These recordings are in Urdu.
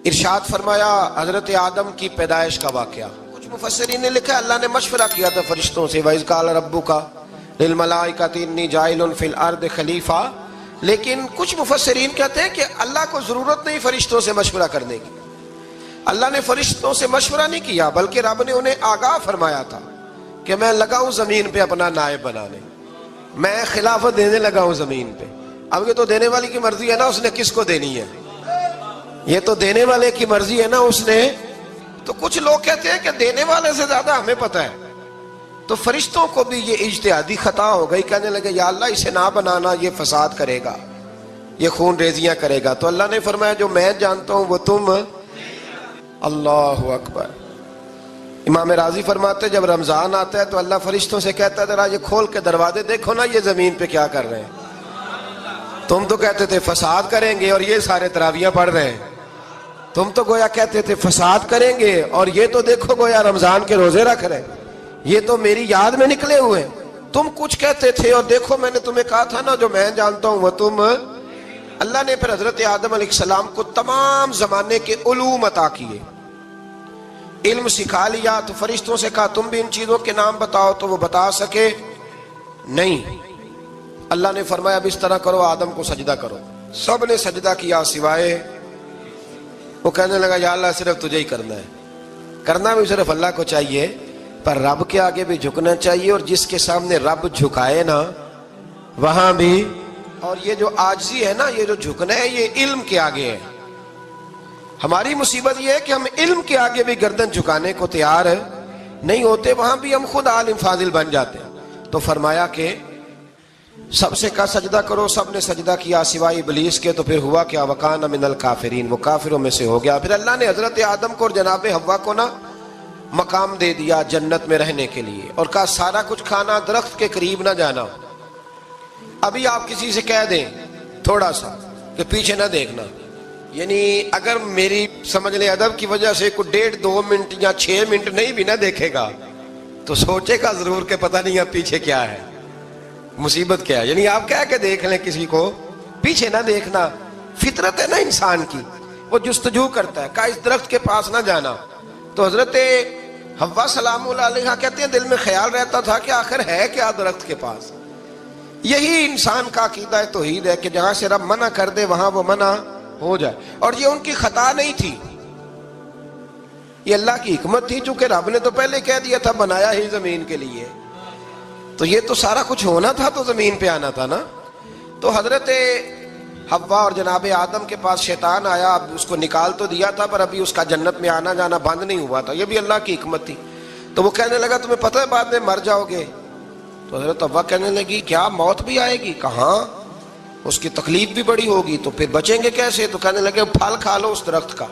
ارشاد فرمایا حضرت آدم کی پیدائش کا واقعہ. کچھ مفسرین نے لکھا اللہ نے مشورہ کیا تھا فرشتوں سے وَإِذْ قَالَ رَبُّكَ لِلْمَلَائِكَةِ إِنِّي جَاعِلٌ فِي الْأَرْضِ خَلِيفَةً. لیکن کچھ مفسرین کہتے ہیں کہ اللہ کو ضرورت نہیں فرشتوں سے مشورہ کرنے کی. اللہ نے فرشتوں سے مشورہ نہیں کیا بلکہ رب نے انہیں آگاہ فرمایا تھا کہ میں لگا ہوں زمین پہ اپنا نائب بنانے, میں خلافت دینے لگا ہوں زمین پہ. اب یہ تو دینے والی کی مرضی ہے نا اس نے کس کو دینی ہے, یہ تو دینے والے کی مرضی ہے نا اس نے. تو کچھ لوگ کہتے ہیں کہ دینے والے سے زیادہ ہمیں پتہ ہے. تو فرشتوں کو بھی یہ اجتہادی خطا ہو گئی, کہنے لگے یا اللہ اسے نہ بنانا, یہ فساد کرے گا, یہ خون ریزیاں کرے گا. تو اللہ نے فرمایا جو میں جانتا ہوں وہ تم. اللہ اکبر. امام راضی فرماتے جب رمضان آتا ہے تو اللہ فرشتوں سے کہتا ہے ذرا یہ کھول کے دروازے دیکھو نا یہ زمین پہ کیا کر رہے ہیں. تم تو کہتے تھے فساد کریں گے اور یہ سارے تراویحاں پڑھ رہے ہیں. تم تو گویا کہتے تھے فساد کریں گے اور یہ تو دیکھو گویا رمضان کے روزے رکھ رہے ہیں, یہ تو میری یاد میں نکلے ہوئے ہیں. تم کچھ کہتے تھے اور دیکھو میں نے تمہیں کہا تھا نا جو میں جانتا ہوں وہ تم. اللہ نے پھر حضرت آدم علیہ السلام کو تمام زمانے کے علوم عطا کیے, علم سکھا لیا. تو فرشتوں سے کہا تم بھی ان چیزوں کے نام بتاؤ, تو وہ بتا سکے نہیں. اللہ نے فرمایا اب اس طرح کرو آدم کو سجدہ کرو. سب نے سجدہ کیا سوائے وہ. کہنے لگا یا اللہ صرف تجھے ہی کرنا ہے. کرنا بھی صرف اللہ کو چاہیے پر رب کے آگے بھی جھکنا چاہیے, اور جس کے سامنے رب جھکائے نا وہاں بھی. اور یہ جو عاجزی ہے نا, یہ جو جھکنا ہے یہ علم کے آگے ہے. ہماری مصیبت یہ ہے کہ ہم علم کے آگے بھی گردن جھکانے کو تیار نہیں ہوتے, وہاں بھی ہم خود عالم فاضل بن جاتے ہیں. تو فرمایا کہ سب سے کہا سجدہ کرو, سب نے سجدہ کیا سوائے ابلیس کے. تو پھر ہوا کیا وَكَانَ مِنَ الْكَافِرِينَ, وہ کافروں میں سے ہو گیا. پھر اللہ نے حضرت آدم کو اور جناب حوا کو نا مقام دے دیا جنت میں رہنے کے لیے, اور کہا سارا کچھ کھانا, درخت کے قریب نہ جانا. ابھی آپ کسی سے کہہ دیں تھوڑا سا کہ پیچھے نہ دیکھنا, یعنی اگر میری سمجھ لیں ادب کی وجہ سے کوئی 1.5-2 منٹ یا 6 منٹ نہیں بھی نہ دیکھے گا تو سوچے گا ضرور کہ پتہ نہیں اب پیچھے کیا ہے, مصیبت کیا ہے. یعنی آپ کہہ کے دیکھ لیں کسی کو پیچھے نہ دیکھنا, فطرت ہے نا انسان کی, وہ جستجو کرتا ہے. کہا اس درخت کے پاس نہ جانا. تو حضرت حوا سلام اللہ علیہ کہتے ہیں دل میں خیال رہتا تھا کہ آخر ہے کیا درخت کے پاس. یہی انسان کا عقیدہ توحید ہے کہ جہاں سے رب منع کر دے وہاں وہ منع ہو جائے. اور یہ ان کی خطا نہیں تھی, یہ اللہ کی حکمت تھی, چونکہ رب نے تو پہلے کہہ دیا تھا بنایا ہی زمین کے لیے, تو یہ تو سارا کچھ ہونا تھا تو زمین پہ آنا تھا نا. تو حضرت حوا اور جناب آدم کے پاس شیطان آیا, اب اس کو نکال تو دیا تھا پر ابھی اس کا جنت میں آنا جانا بند نہیں ہوا تھا, یہ بھی اللہ کی حکمت تھی. تو وہ کہنے لگا تمہیں پتہ ہے بعد میں مر جاؤ گے. تو حضرت حوا کہنے لگی کیا موت بھی آئے گی؟ کہاں, اس کی تکلیف بھی بڑی ہوگی, تو پھر بچیں گے کیسے؟ تو کہنے لگے پھل کھا لو اس درخت کا.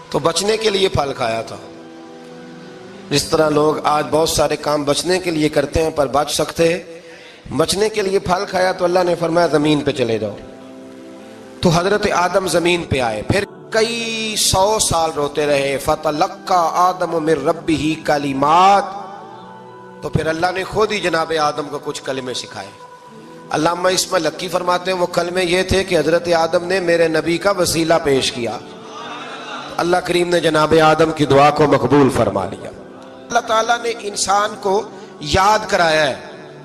تو بچنے کے لیے پھل کھایا تھا. جس طرح لوگ آج بہت سارے کام بچنے کے لیے کرتے ہیں پر بچ سکتے, بچنے کے لیے پھل کھایا. تو اللہ نے فرمایا زمین پہ چلے جاؤ. تو حضرت آدم زمین پہ آئے, پھر کئی 100 سال روتے رہے. فَتَلَقَّى آدَمُ مِن رَبِّهِ کَلِمَاتٍ, تو پھر اللہ نے خود ہی جناب آدم کو کچھ کلمے سکھائے. علامہ اسماعیل لکی فرماتے ہیں وہ کلمے یہ تھے کہ حضرت آدم نے میرے نبی کا وسیلہ پیش کیا, اللہ کریم نے جناب آدم کی دعا کو مقبول فرما لیا. اللہ تعالیٰ نے انسان کو یاد کرایا ہے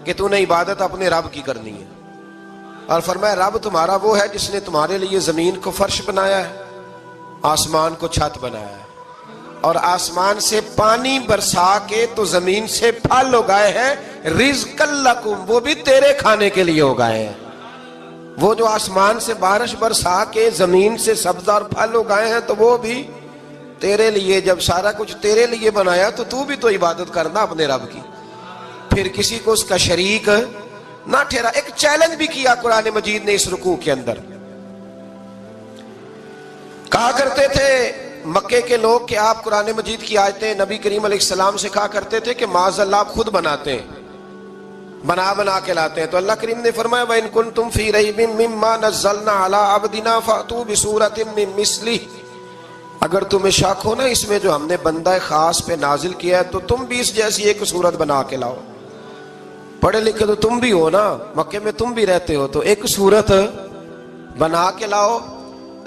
کہ تو نے عبادت اپنے رب کی کرنی ہے, اور فرمایا رب تمہارا وہ ہے جس نے تمہارے لیے زمین کو فرش بنایا ہے, آسمان کو چھت بنایا ہے, اور آسمان سے پانی برسا کے تو زمین سے پھل اگائے ہیں. رزقا لکم, وہ بھی تیرے کھانے کے لیے اگائے ہیں. وہ جو آسمان سے بارش برسا کے زمین سے سبز اور پھل اگائے ہیں تو وہ بھی تیرے لیے. جب سارا کچھ تیرے لیے بنایا تو بھی تو عبادت کرنا اپنے رب کی, پھر کسی کو اس کا شریک نہ ٹھہرا. ایک چیلنج بھی کیا قرآن مجید نے اس رکوع کے اندر. کہا کرتے تھے مکے کے لوگ کہ آپ قرآن مجید کی آیتیں نبی کریم علیہ السلام سے کہا کرتے تھے کہ معاذ اللہ آپ خود بناتے ہیں, بنا کے لاتے ہیں. تو اللہ کریم نے فرمایا وَإِن كُنتُمْ فِي رَيْبٍ مِّمَّا نَزَّلْنَا عَلَىٰ عَبْدِنَا فَأْتُوا بِسُورَةٍ مِّن مِّثْلِهِ, اگر تمہیں شک ہو نا اس میں جو ہم نے بندہ خاص پہ نازل کیا ہے تو تم بھی اس جیسی ایک صورت بنا کے لاؤ. پڑھے لکھے تو تم بھی ہو نا, مکے میں تم بھی رہتے ہو, تو ایک صورت بنا کے لاؤ.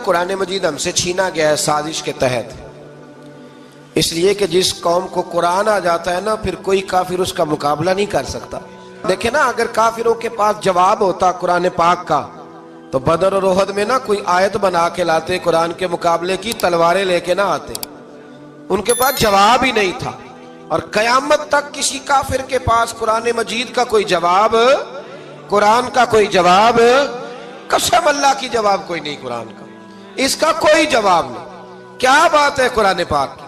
قرآن مجید ہم سے چھینا گیا ہے سازش کے تحت، اس لیے کہ جس قوم کو قرآن آ جاتا ہے نا، پھر کوئی کافر اس کا مقابلہ نہیں کر سکتا۔ دیکھیں نا، اگر کافروں کے پاس جواب ہوتا قرآن پاک کا تو بدر اور احد میں نا کوئی آیت بنا کے لاتے، قرآن کے مقابلے کی تلواریں لے کے نہ آتے، ان کے پاس جواب ہی نہیں تھا۔ اور قیامت تک کسی کافر کے پاس قرآن مجید کا کوئی جواب، قرآن کا کوئی جواب، قسم اللہ کی جواب کوئی نہیں، قرآن کا اس کا کوئی جواب نہیں۔ کیا بات ہے قرآن پاک کی۔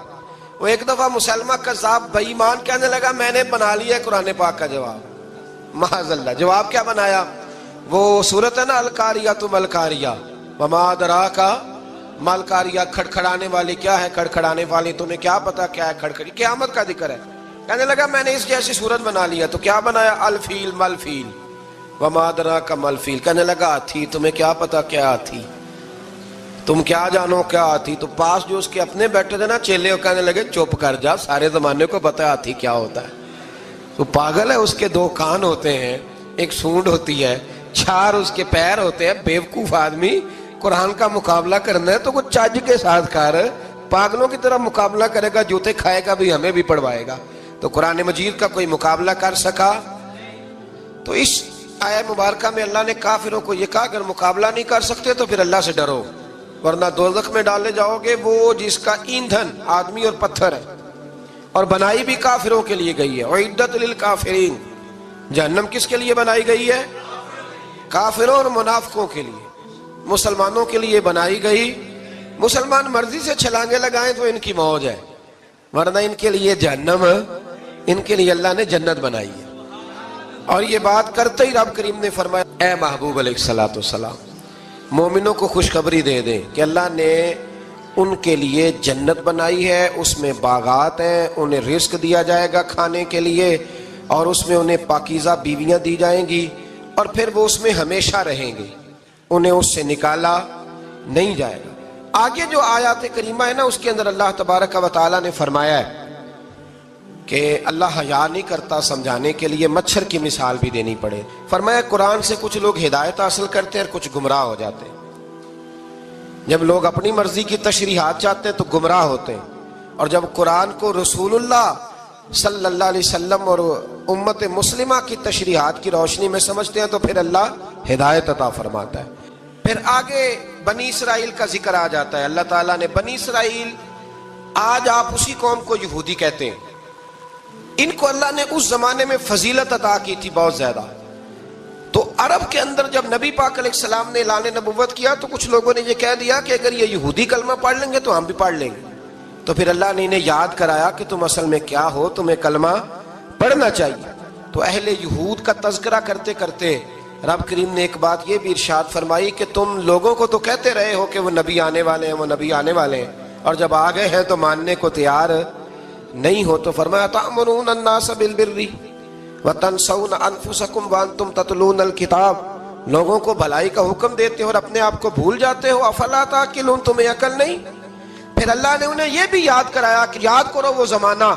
وہ ایک دفعہ مسلمہ کذاب بے ایمان کہنے لگا میں نے بنا لیا ہے قرآن پاک کا جواب، معاذ اللہ۔ جواب کیا بنایا؟ وہ سورت ہے نا القاریۃ ما القاریۃ وما ادراک ما القاریۃ، کھڑکھڑانے والی کیا ہے، کھڑکھڑانے والی تمہیں کیا پتا کیا ہے کھڑکھڑی، قیامت کا ذکر ہے۔ کہنے لگا میں نے اس جیسی سورت بنا لیا، تو کیا بنایا؟ الفیل ملفیل وما ادراک ما الفیل۔ کہنے لگا ہاتھی، تمہیں کیا پتا کیا ہاتھی، تم کیا جانو کیا ہاتھی۔ تو پاس جو اس کے اپنے بیٹھے تھے نا چیلے، وہ کہنے لگے چپ کر جا، سارے زمانے کو پتا ہے ہاتھی کیا ہوتا ہے۔ تو پاگل ہے، اس کے دو کان ہوتے ہیں، ایک سونڈ ہوتی ہے، چار اس کے پیر ہوتے ہیں۔ بیوقوف آدمی، قرآن کا مقابلہ کرنا ہے تو کچھ چج کے ساتھ کر، پاگلوں کی طرح مقابلہ کرے گا، جوتے کھائے گا بھی، ہمیں بھی پڑھوائے گا۔ تو قرآن مجید کا کوئی مقابلہ کر سکا؟ تو اس آیہ مبارکہ میں اللہ نے کافروں کو یہ کہا اگر مقابلہ نہیں کر سکتے تو پھر اللہ سے ڈرو، ورنہ دوزخ میں ڈالے جاؤ گے، وہ جس کا ایندھن آدمی اور پتھر ہے، اور بنائی بھی کافروں کے لیے گئی ہے۔ اعدت للکافرین، جہنم کس کے لیے بنائی گئی ہے؟ کافروں اور منافقوں کے لیے۔ مسلمانوں کے لیے بنائی گئی، مسلمان مرضی سے چھلانگے لگائیں تو ان کی موج ہے، ورنہ ان کے لیے جہنم، ان کے لیے اللہ نے جنت بنائی ہے۔ اور یہ بات کرتے ہی رب کریم نے فرمایا اے محبوب علیہ الصلوۃ والسلام، مومنوں کو خوشخبری دے دیں کہ اللہ نے ان کے لیے جنت بنائی ہے، اس میں باغات ہیں، انہیں رزق دیا جائے گا کھانے کے لیے، اور اس میں انہیں پاکیزہ بیویاں دی جائیں گی، اور پھر وہ اس میں ہمیشہ رہیں گے، انہیں اس سے نکالا نہیں جائے گا۔ آگے جو آیات کریمہ ہے نا، اس کے اندر اللہ تبارک و تعالیٰ نے فرمایا ہے کہ اللہ حیا نہیں کرتا سمجھانے کے لیے، مچھر کی مثال بھی دینی پڑے۔ فرمایا قرآن سے کچھ لوگ ہدایت حاصل کرتے ہیں اور کچھ گمراہ ہو جاتے ہیں۔ جب لوگ اپنی مرضی کی تشریحات چاہتے ہیں تو گمراہ ہوتے ہیں، اور جب قرآن کو رسول اللہ صلی اللہ علیہ وسلم اور امت مسلمہ کی تشریحات کی روشنی میں سمجھتے ہیں تو پھر اللہ ہدایت عطا فرماتا ہے۔ پھر آگے بنی اسرائیل کا ذکر آ جاتا ہے۔ اللہ تعالیٰ نے بنی اسرائیل، آج آپ اسی قوم کو یہودی کہتے ہیں، ان کو اللہ نے اس زمانے میں فضیلت عطا کی تھی بہت زیادہ۔ تو عرب کے اندر جب نبی پاک علیہ السلام نے اعلان نبوت کیا تو کچھ لوگوں نے یہ کہہ دیا کہ اگر یہ یہودی کلمہ پڑھ لیں گے تو ہم بھی پڑھ لیں گے۔ تو پھر اللہ نے انہیں یاد کرایا کہ تم اصل میں کیا ہو، تمہیں کلمہ پڑھنا چاہیے۔ تو اہل یہود کا تذکرہ کرتے کرتے رب کریم نے ایک بات یہ بھی ارشاد فرمائی کہ تم لوگوں کو تو کہتے رہے ہو کہ وہ نبی آنے والے ہیں، وہ نبی آنے والے ہیں، اور جب آ گئے ہیں تو ماننے کو تیار نہیں ہو۔ تو فرمایا تأمرون الناس بالبر وتنسون انفسکم وانتم تتلون الکتاب، لوگوں کو بھلائی کا حکم دیتے ہو اور اپنے آپ کو بھول جاتے ہو، افلا تعقلون، تمہیں عقل نہیں؟ پھر اللہ نے انہیں یہ بھی یاد کرایا کہ یاد کرو وہ زمانہ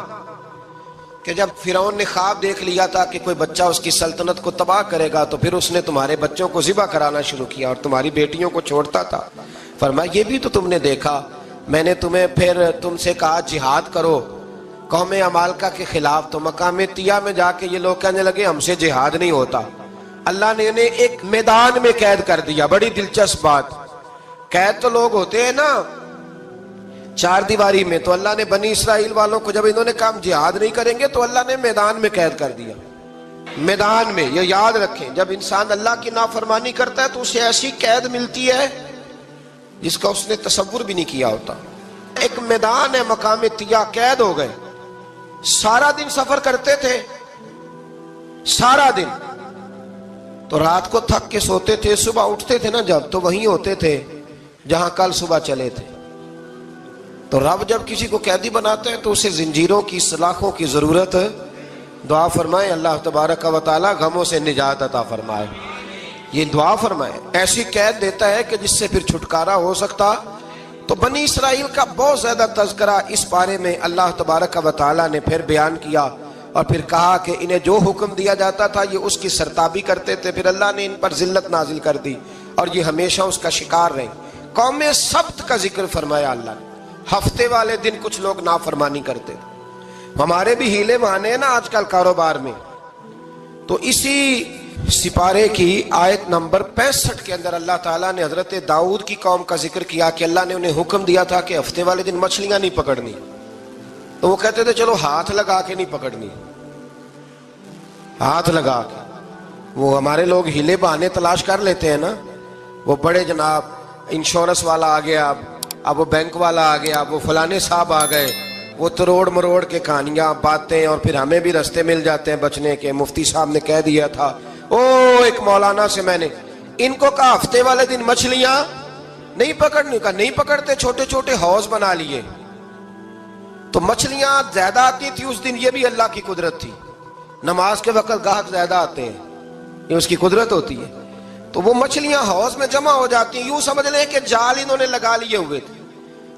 کہ جب فرعون نے خواب دیکھ لیا تھا کہ کوئی بچہ اس کی سلطنت کو تباہ کرے گا، تو پھر اس نے تمہارے بچوں کو ذبح کرانا شروع کیا اور تمہاری بیٹیوں کو چھوڑتا تھا۔ فرمایا یہ بھی تو تم نے دیکھا، میں نے تمہیں پھر تم سے کہا جہاد کرو قوم عمالقہ کے خلاف، تو مقام طیہ میں جا کے یہ لوگ کہنے لگے ہم سے جہاد نہیں ہوتا۔ اللہ نے انہیں ایک میدان میں قید کر دیا۔ بڑی دلچسپ بات، قید تو لوگ ہوتے ہیں نا چار دیواری میں، تو اللہ نے بنی اسرائیل والوں کو جب انہوں نے کہا ہم جہاد نہیں کریں گے تو اللہ نے میدان میں قید کر دیا۔ میدان میں، یہ یاد رکھیں، جب انسان اللہ کی نافرمانی کرتا ہے تو اسے ایسی قید ملتی ہے جس کا اس نے تصور بھی نہیں کیا ہوتا۔ ایک میدان ہے مقام طیہ، قید ہو گئے، سارا دن سفر کرتے تھے، سارا دن، تو رات کو تھک کے سوتے تھے، صبح اٹھتے تھے نا جب، تو وہیں ہوتے تھے جہاں کل صبح چلے تھے۔ تو رب جب کسی کو قیدی بناتے ہیں تو اسے زنجیروں کی، سلاخوں کی ضرورت، دعا فرمائے اللہ تبارک و تعالی غموں سے نجات عطا فرمائے، یہ دعا فرمائے، ایسی قید دیتا ہے کہ جس سے پھر چھٹکارا ہو سکتا۔ تو بنی اسرائیل کا بہت زیادہ تذکرہ اس بارے میں اللہ تبارک و تعالی نے پھر بیان کیا، اور پھر کہا کہ انہیں جو حکم دیا جاتا تھا یہ اس کی سرتابی کرتے تھے، پھر اللہ نے ان پر ذلت نازل کر دی اور یہ ہمیشہ اس کا شکار رہے۔ قوم سبت کا ذکر فرمایا اللہ نے. ہفتے والے دن کچھ لوگ نافرمانی کرتے تھے. ہمارے بھی ہیلے بہانے ہیں نا آج کل کاروبار میں. تو اسی سپارے کی آیت نمبر 65 کے اندر اللہ تعالیٰ نے حضرت داؤد کی قوم کا ذکر کیا کہ اللہ نے انہیں حکم دیا تھا کہ ہفتے والے دن مچھلیاں نہیں پکڑنی. تو وہ کہتے تھے چلو ہاتھ لگا کے نہیں پکڑنی, ہاتھ لگا کے. وہ ہمارے لوگ ہیلے بہانے تلاش کر لیتے ہیں نا. وہ بڑے جناب انشورنس والا آ گیا, اب وہ بینک والا آ گیا, اب وہ فلانے صاحب آ گئے, وہ تروڑ مروڑ کے کہانیاں باتیں, اور پھر ہمیں بھی رستے مل جاتے ہیں بچنے کے. مفتی صاحب نے کہہ دیا تھا, ایک مولانا سے میں نے ان کو کہا ہفتے والے دن مچھلیاں نہیں پکڑنی. کا نہیں پکڑتے, چھوٹے چھوٹے حوض بنا لیے. تو مچھلیاں زیادہ آتی تھی اس دن, یہ بھی اللہ کی قدرت تھی. نماز کے وقت گاہک زیادہ آتے ہیں, یہ اس کی قدرت ہوتی ہے. تو وہ مچھلیاں حوض میں جمع ہو جاتی ہیں. یوں سمجھ لیں کہ جال انہوں نے لگا لیے ہوئے تھے,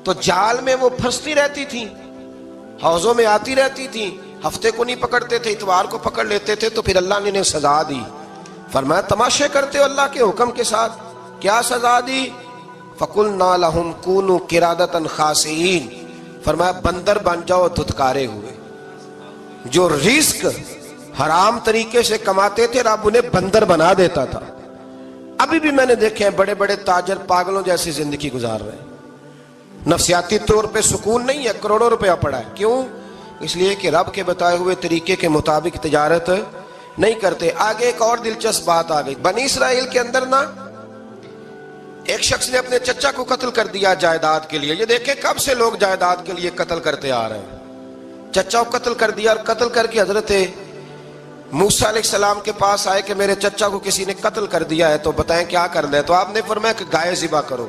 تو جال میں وہ پھنستی رہتی تھی, حوضوں میں آتی رہتی تھی. ہفتے کو نہیں پکڑتے تھے, اتوار کو پکڑ لیتے تھے. تو پھر اللہ نے انہیں سزا دی. فرمایا تماشے کرتے ہو اللہ کے حکم کے ساتھ. کیا سزا دی؟ فَقُلْنَا لَهُمْ كُونُوا قِرَادَةً خَاسِئِينَ. فرمایا بندر بن جاؤ دھتکارے ہوئے. جو رزق حرام طریقے سے کماتے تھے رب انہیں بندر بنا دیتا تھا. ابھی بھی میں نے دیکھے ہیں بڑے بڑے تاجر پاگلوں جیسی زندگی گزار رہے ہیں. نفسیاتی طور پہ سکون نہیں ہے, کروڑوں روپیہ پڑا ہے. کیوں؟ اس لیے کہ رب کے بتائے ہوئے طریقے کے مطابق تجارت نہیں کرتے. آگے ایک اور دلچسپ بات آ گئی. بنی اسرائیل کے اندر نا ایک شخص نے اپنے چچا کو قتل کر دیا جائیداد کے لیے. یہ دیکھیں کب سے لوگ جائیداد کے لیے قتل کرتے آ رہے ہیں. چچا کو قتل کر دیا, اور قتل کر کے حضرت موسیٰ علیہ السلام کے پاس آئے کہ میرے چچا کو کسی نے قتل کر دیا ہے, تو بتائیں کیا کرنا ہے. تو آپ نے فرمایا کہ گائے ذبح کرو,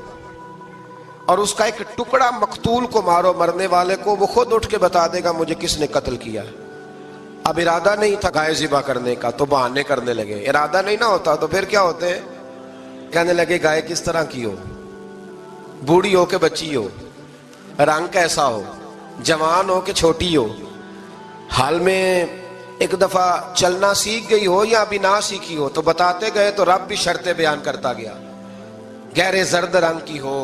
اور اس کا ایک ٹکڑا مقتول کو مارو, مرنے والے کو. وہ خود اٹھ کے بتا دے گا مجھے کس نے قتل کیا. اب ارادہ نہیں تھا گائے ذبح کرنے کا, تو بہانے کرنے لگے. ارادہ نہیں نہ ہوتا تو پھر کیا ہوتے ہیں, کہنے لگے گائے کس طرح کی ہو, بوڑھی ہو کہ بچی ہو, رنگ کیسا ہو, جوان ہو کہ چھوٹی ہو, حال میں ایک دفعہ چلنا سیکھ گئی ہو یا ابھی نہ سیکھی ہو. تو بتاتے گئے تو رب بھی شرطیں بیان کرتا گیا. گہرے زرد رنگ کی ہو,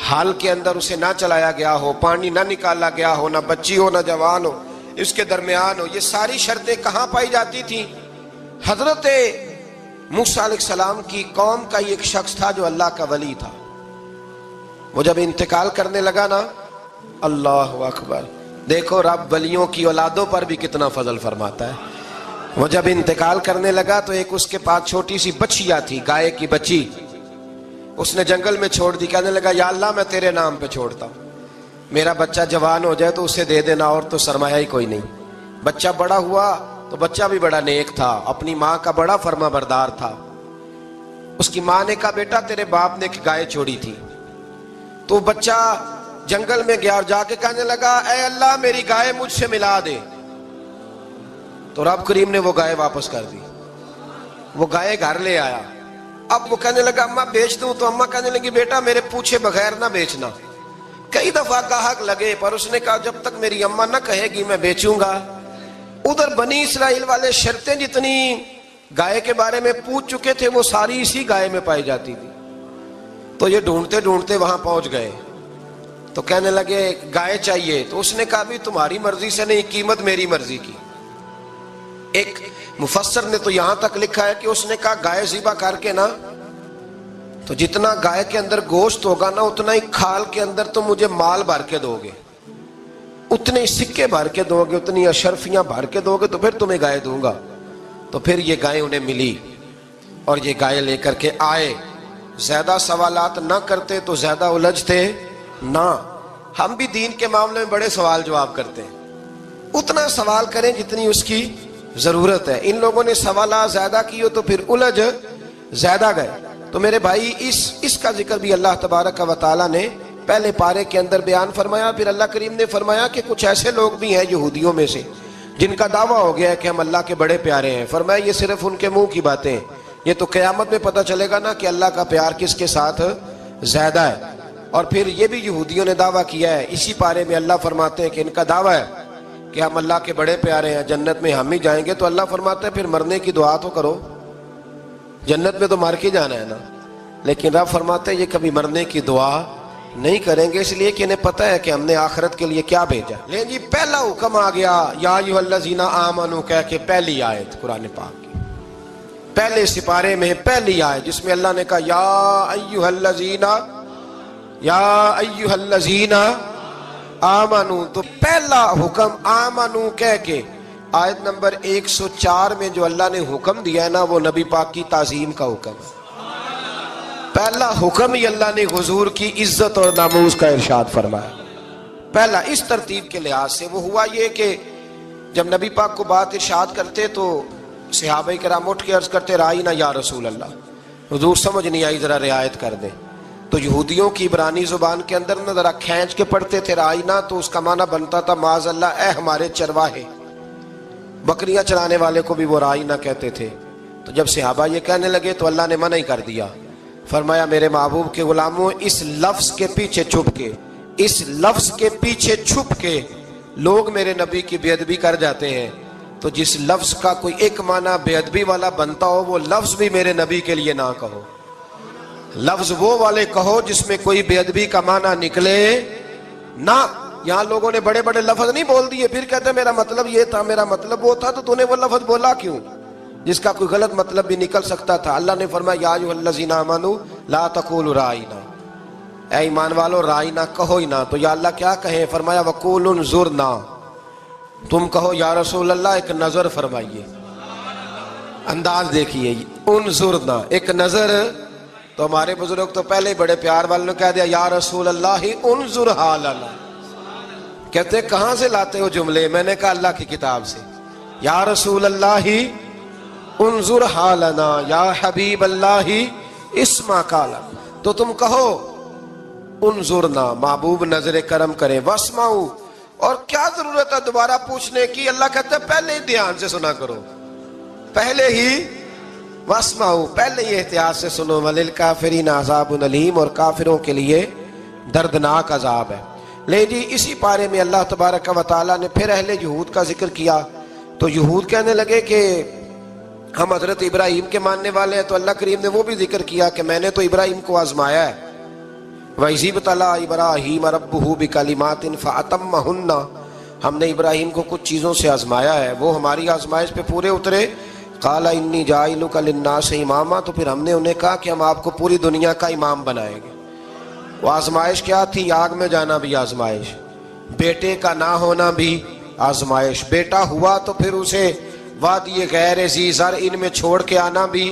حال کے اندر اسے نہ چلایا گیا ہو, پانی نہ نکالا گیا ہو, نہ بچی ہو نہ جوان ہو, اس کے درمیان ہو. یہ ساری شرطیں کہاں پائی جاتی تھیں؟ حضرت موسیٰ علیہ السلام کی قوم کا ایک شخص تھا جو اللہ کا ولی تھا. وہ جب انتقال کرنے لگا نا, اللہ اکبر, دیکھو رب ولیوں کی اولادوں پر بھی کتنا فضل فرماتا ہے. وہ جب انتقال کرنے لگا تو ایک اس کے پاس چھوٹی سی بچیا تھی, گائے کی بچی. اس نے جنگل میں چھوڑ دی. کہنے لگا یا اللہ میں تیرے نام پہ چھوڑتا ہوں, میرا بچہ جوان ہو جائے تو اسے دے دینا, اور تو سرمایہ ہی کوئی نہیں. بچہ بڑا ہوا تو بچہ بھی بڑا نیک تھا, اپنی ماں کا بڑا فرما بردار تھا. اس کی ماں نے کہا بیٹا تیرے باپ نے ایک گائے چھوڑی تھی. تو بچہ جنگل میں گیا اور جا کے کہنے لگا اے اللہ میری گائے مجھ سے ملا دے. تو رب کریم نے وہ گائے واپس کر دی. وہ گائے گھر لے آیا. اب وہ کہنے لگا اماں بیچ دوں, تو اماں کہنے لگی بیٹا میرے پوچھے بغیر نہ بیچنا. کئی دفعہ گاہک لگے, پر اس نے کہا جب تک میری اماں نہ کہے گی میں بیچوں گا. ادھر بنی اسرائیل والے شرطیں جتنی گائے کے بارے میں پوچھ چکے تھے وہ ساری اسی گائے میں پائی جاتی تھی. تو یہ ڈھونڈتے ڈھونڈتے وہاں پہنچ گئے. تو کہنے لگے گائے چاہیے. تو اس نے کہا بھی تمہاری مرضی سے نہیں, قیمت میری مرضی کی. ایک مفسر نے تو یہاں تک لکھا ہے کہ اس نے کہا گائے ذبح کر کے نا, تو جتنا گائے کے اندر گوشت ہوگا نا اتنا ہی کھال کے اندر تو مجھے مال بھر کے دو گے, اتنے سکے بھر کے دو گے, اتنی اشرفیاں بھر کے دو گے, تو پھر تمہیں گائے دوں گا. تو پھر یہ گائے انہیں ملی اور یہ گائے لے کر کے آئے. زیادہ سوالات نہ کرتے تو زیادہ الجھتے نہ. ہم بھی دین کے معاملے میں بڑے سوال جواب کرتے ہیں, اتنا سوال کریں جتنی اس کی ضرورت ہے. ان لوگوں نے سوالات زیادہ کیے تو پھر الجھ زیادہ گئے. تو میرے بھائی اس کا ذکر بھی اللہ تبارک و تعالیٰ نے پہلے پارے کے اندر بیان فرمایا. پھر اللہ کریم نے فرمایا کہ کچھ ایسے لوگ بھی ہیں یہودیوں میں سے جن کا دعویٰ ہو گیا ہے کہ ہم اللہ کے بڑے پیارے ہیں. فرمایا یہ صرف ان کے منہ کی باتیں ہیں, یہ تو قیامت میں پتہ چلے گا نا کہ اللہ کا پیار کس کے ساتھ زیادہ ہے. اور پھر یہ بھی یہودیوں نے دعویٰ کیا ہے. اسی پارے میں اللہ فرماتے ہیں کہ ان کا دعویٰ ہے کہ ہم اللہ کے بڑے پیارے ہیں, جنت میں ہم ہی جائیں گے. تو اللہ فرماتا ہے پھر مرنے کی دعا تو کرو, جنت میں تو مر کے جانا ہے نا. لیکن رب فرماتے ہیں یہ کبھی مرنے کی دعا نہیں کریں گے، اس لیے کہ انہیں پتہ ہے کہ ہم نے آخرت کے لیے کیا بھیجا۔ لیکن جی پہلا حکم آ گیا یا ایھا الذین آمنوا کہہ کے، پہلی آیت قرآن پاک کی پہلے سپارے میں پہلی آیت جس میں اللہ نے کہا یا ایھا الذین آمنوا، تو پہلا حکم آمنوا کہہ کے آیت نمبر 104 میں جو اللہ نے حکم دیا ہے نا، وہ نبی پاک کی تعظیم کا حکم ہے۔ پہلا حکم ہی اللہ نے حضور کی عزت اور ناموس کا ارشاد فرمایا۔ پہلا اس ترتیب کے لحاظ سے وہ ہوا یہ کہ جب نبی پاک کو بات ارشاد کرتے تو صحابہ کرام اٹھ کے عرض کرتے رائینا یا رسول اللہ، حضور سمجھ نہیں آئی ذرا رعایت کر دیں۔ تو یہودیوں کی عبرانی زبان کے اندر نہ ذرا کھینچ کے پڑھتے تھے رائینا، تو اس کا معنی بنتا تھا معاذ اللہ اے ہمارے چرواہے، بکریاں چرانے والے کو بھی وہ رائینا کہتے تھے۔ تو جب صحابہ یہ کہنے لگے تو اللہ نے منع ہی کر دیا، فرمایا میرے محبوب کے غلاموں، اس لفظ کے پیچھے چھپ کے، اس لفظ کے پیچھے چھپ کے لوگ میرے نبی کی بے ادبی کر جاتے ہیں، تو جس لفظ کا کوئی ایک معنی بے ادبی والا بنتا ہو وہ لفظ بھی میرے نبی کے لیے نہ کہو، لفظ وہ والے کہو جس میں کوئی بے ادبی کا معنی نکلے نہ۔ یہاں لوگوں نے بڑے بڑے لفظ نہیں بول دیے، پھر کہتے میرا مطلب یہ تھا، میرا مطلب وہ تھا، تو تو نے وہ لفظ بولا کیوں جس کا کوئی غلط مطلب بھی نکل سکتا تھا۔ اللہ نے فرمایا یا ایھا الذین آمنوا لا تقولوا رائینا، اے ایمان والو رائینا کہو ہی نہ۔ تو یا اللہ کیا کہیں؟ فرمایا وقولوا انظرنا، تم کہو یا رسول اللہ ایک نظر فرمائیے، انداز دیکھیے، انظرنا ایک نظر۔ تو ہمارے بزرگ تو پہلے ہی بڑے پیار والوں نے کہہ دیا یا رسول اللہ انظر حالنا، کہتے کہاں سے لاتے ہو جملے؟ میں نے کہا اللہ کی کتاب سے، یا رسول اللہ انظر حالنا یا حبیب اللہ اسمع قالا، تو تم کہو انظرنا، محبوب نظر کرم کرے، واسمعوا، اور کیا ضرورت ہے دوبارہ پوچھنے کی؟ اللہ کہتا ہے پہلے ہی دھیان سے سنا کرو، پہلے ہی واسمعوا، پہلے ہی احتیاط سے سنو، وللکافرین عذاب علیم، اور کافروں کے لیے دردناک عذاب ہے۔ لے جی اسی پارے میں اللہ تبارک و تعالیٰ نے پھر اہل یہود کا ذکر کیا، تو یہود کہنے لگے کہ ہم حضرت ابراہیم کے ماننے والے ہیں، تو اللہ کریم نے وہ بھی ذکر کیا کہ میں نے تو ابراہیم کو آزمایا ہے، وَإِذِ ابْتَلَىٰ إِبْرَاهِيمَ رَبُّهُ بِكَلِمَاتٍ فَأَتَمَّهُنَّ، ہم نے ابراہیم کو کچھ چیزوں سے آزمایا ہے، وہ ہماری آزمائش پہ پورے اترے۔ قَالَ إِنِّي جَاعِلُكَ لِلنَّاسِ إِمَامًا، تو پھر ہم نے انہیں کہا کہ ہم آپ کو پوری دنیا کا امام بنائیں گے۔ وہ آزمائش کیا تھی؟ آگ میں جانا بھی آزمائش، بیٹے کا نہ ہونا بھی آزمائش، بیٹا ہوا تو پھر اسے وادی غیر ذی زرع ان میں چھوڑ کے آنا بھی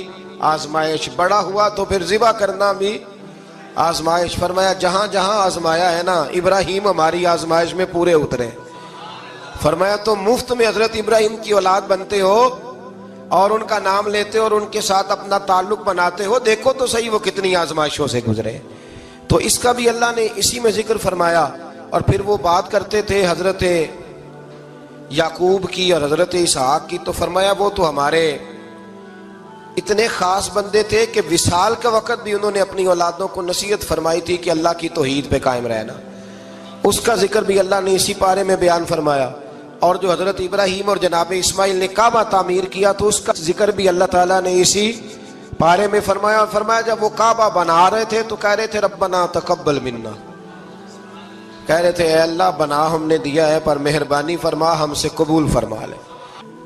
آزمائش، بڑا ہوا تو پھر ذبح کرنا بھی آزمائش۔ فرمایا جہاں جہاں آزمایا ہے نا ابراہیم ہماری آزمائش میں پورے اترے۔ فرمایا تو مفت میں حضرت ابراہیم کی اولاد بنتے ہو اور ان کا نام لیتے ہو اور ان کے ساتھ اپنا تعلق بناتے ہو، دیکھو تو صحیح وہ کتنی آزمائشوں سے گزرے۔ تو اس کا بھی اللہ نے اسی میں ذکر فرمایا۔ اور پھر وہ بات کرتے تھے حضرت یعقوب کی اور حضرت اسحاق کی، تو فرمایا وہ تو ہمارے اتنے خاص بندے تھے کہ وصال کا وقت بھی انہوں نے اپنی اولادوں کو نصیحت فرمائی تھی کہ اللہ کی توحید پہ قائم رہنا، اس کا ذکر بھی اللہ نے اسی پارے میں بیان فرمایا۔ اور جو حضرت ابراہیم اور جناب اسماعیل نے کعبہ تعمیر کیا تو اس کا ذکر بھی اللہ تعالیٰ نے اسی پارے میں فرمایا۔ اور فرمایا جب وہ کعبہ بنا رہے تھے تو کہہ رہے تھے ربنا تقبل منا، کہہ رہے تھے اے اللہ بنا ہم نے دیا ہے پر مہربانی فرما ہم سے قبول فرما لے۔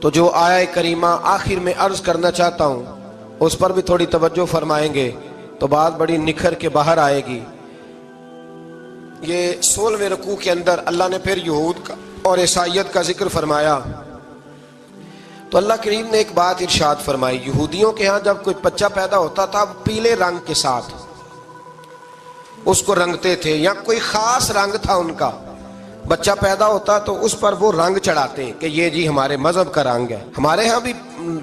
تو جو آیہ کریمہ آخر میں عرض کرنا چاہتا ہوں اس پر بھی تھوڑی توجہ فرمائیں گے تو بات بڑی نکھر کے باہر آئے گی۔ یہ 16ویں رکوع کے اندر اللہ نے پھر یہود کا اور عیسائیت کا ذکر فرمایا، تو اللہ کریم نے ایک بات ارشاد فرمائی، یہودیوں کے ہاں جب کوئی بچہ پیدا ہوتا تھا پیلے رنگ کے ساتھ اس کو رنگتے تھے، یا کوئی خاص رنگ تھا ان کا، بچہ پیدا ہوتا تو اس پر وہ رنگ چڑھاتے کہ یہ جی ہمارے مذہب کا رنگ ہے۔ ہمارے ہاں بھی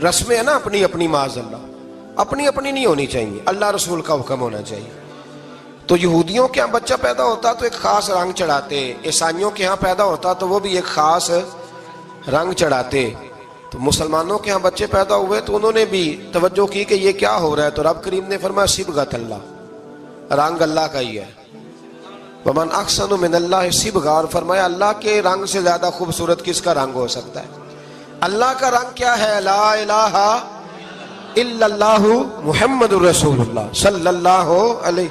رسمیں ہیں نا اپنی اپنی، معاذ اللہ اپنی اپنی نہیں ہونی چاہیے، اللہ رسول کا حکم ہونا چاہیے۔ تو یہودیوں کے ہاں بچہ پیدا ہوتا تو ایک خاص رنگ چڑھاتے، عیسائیوں کے ہاں پیدا ہوتا تو وہ بھی ایک خاص رنگ چڑھاتے۔ تو مسلمانوں کے ہاں بچے پیدا ہوئے تو انہوں نے بھی توجہ کی کہ یہ کیا ہو رہا ہے، تو رب کریم نے فرمایا صبغۃ اللہ، رنگ اللہ کا ہی ہے، ومن احسن من اللہ صبغہ، اور فرمایا اللہ کے رنگ سے زیادہ خوبصورت کس کا رنگ ہو سکتا ہے؟ اللہ کا رنگ کیا ہے؟ لا الہ الا اللہ محمد الرسول اللہ صلی اللہ علیہ،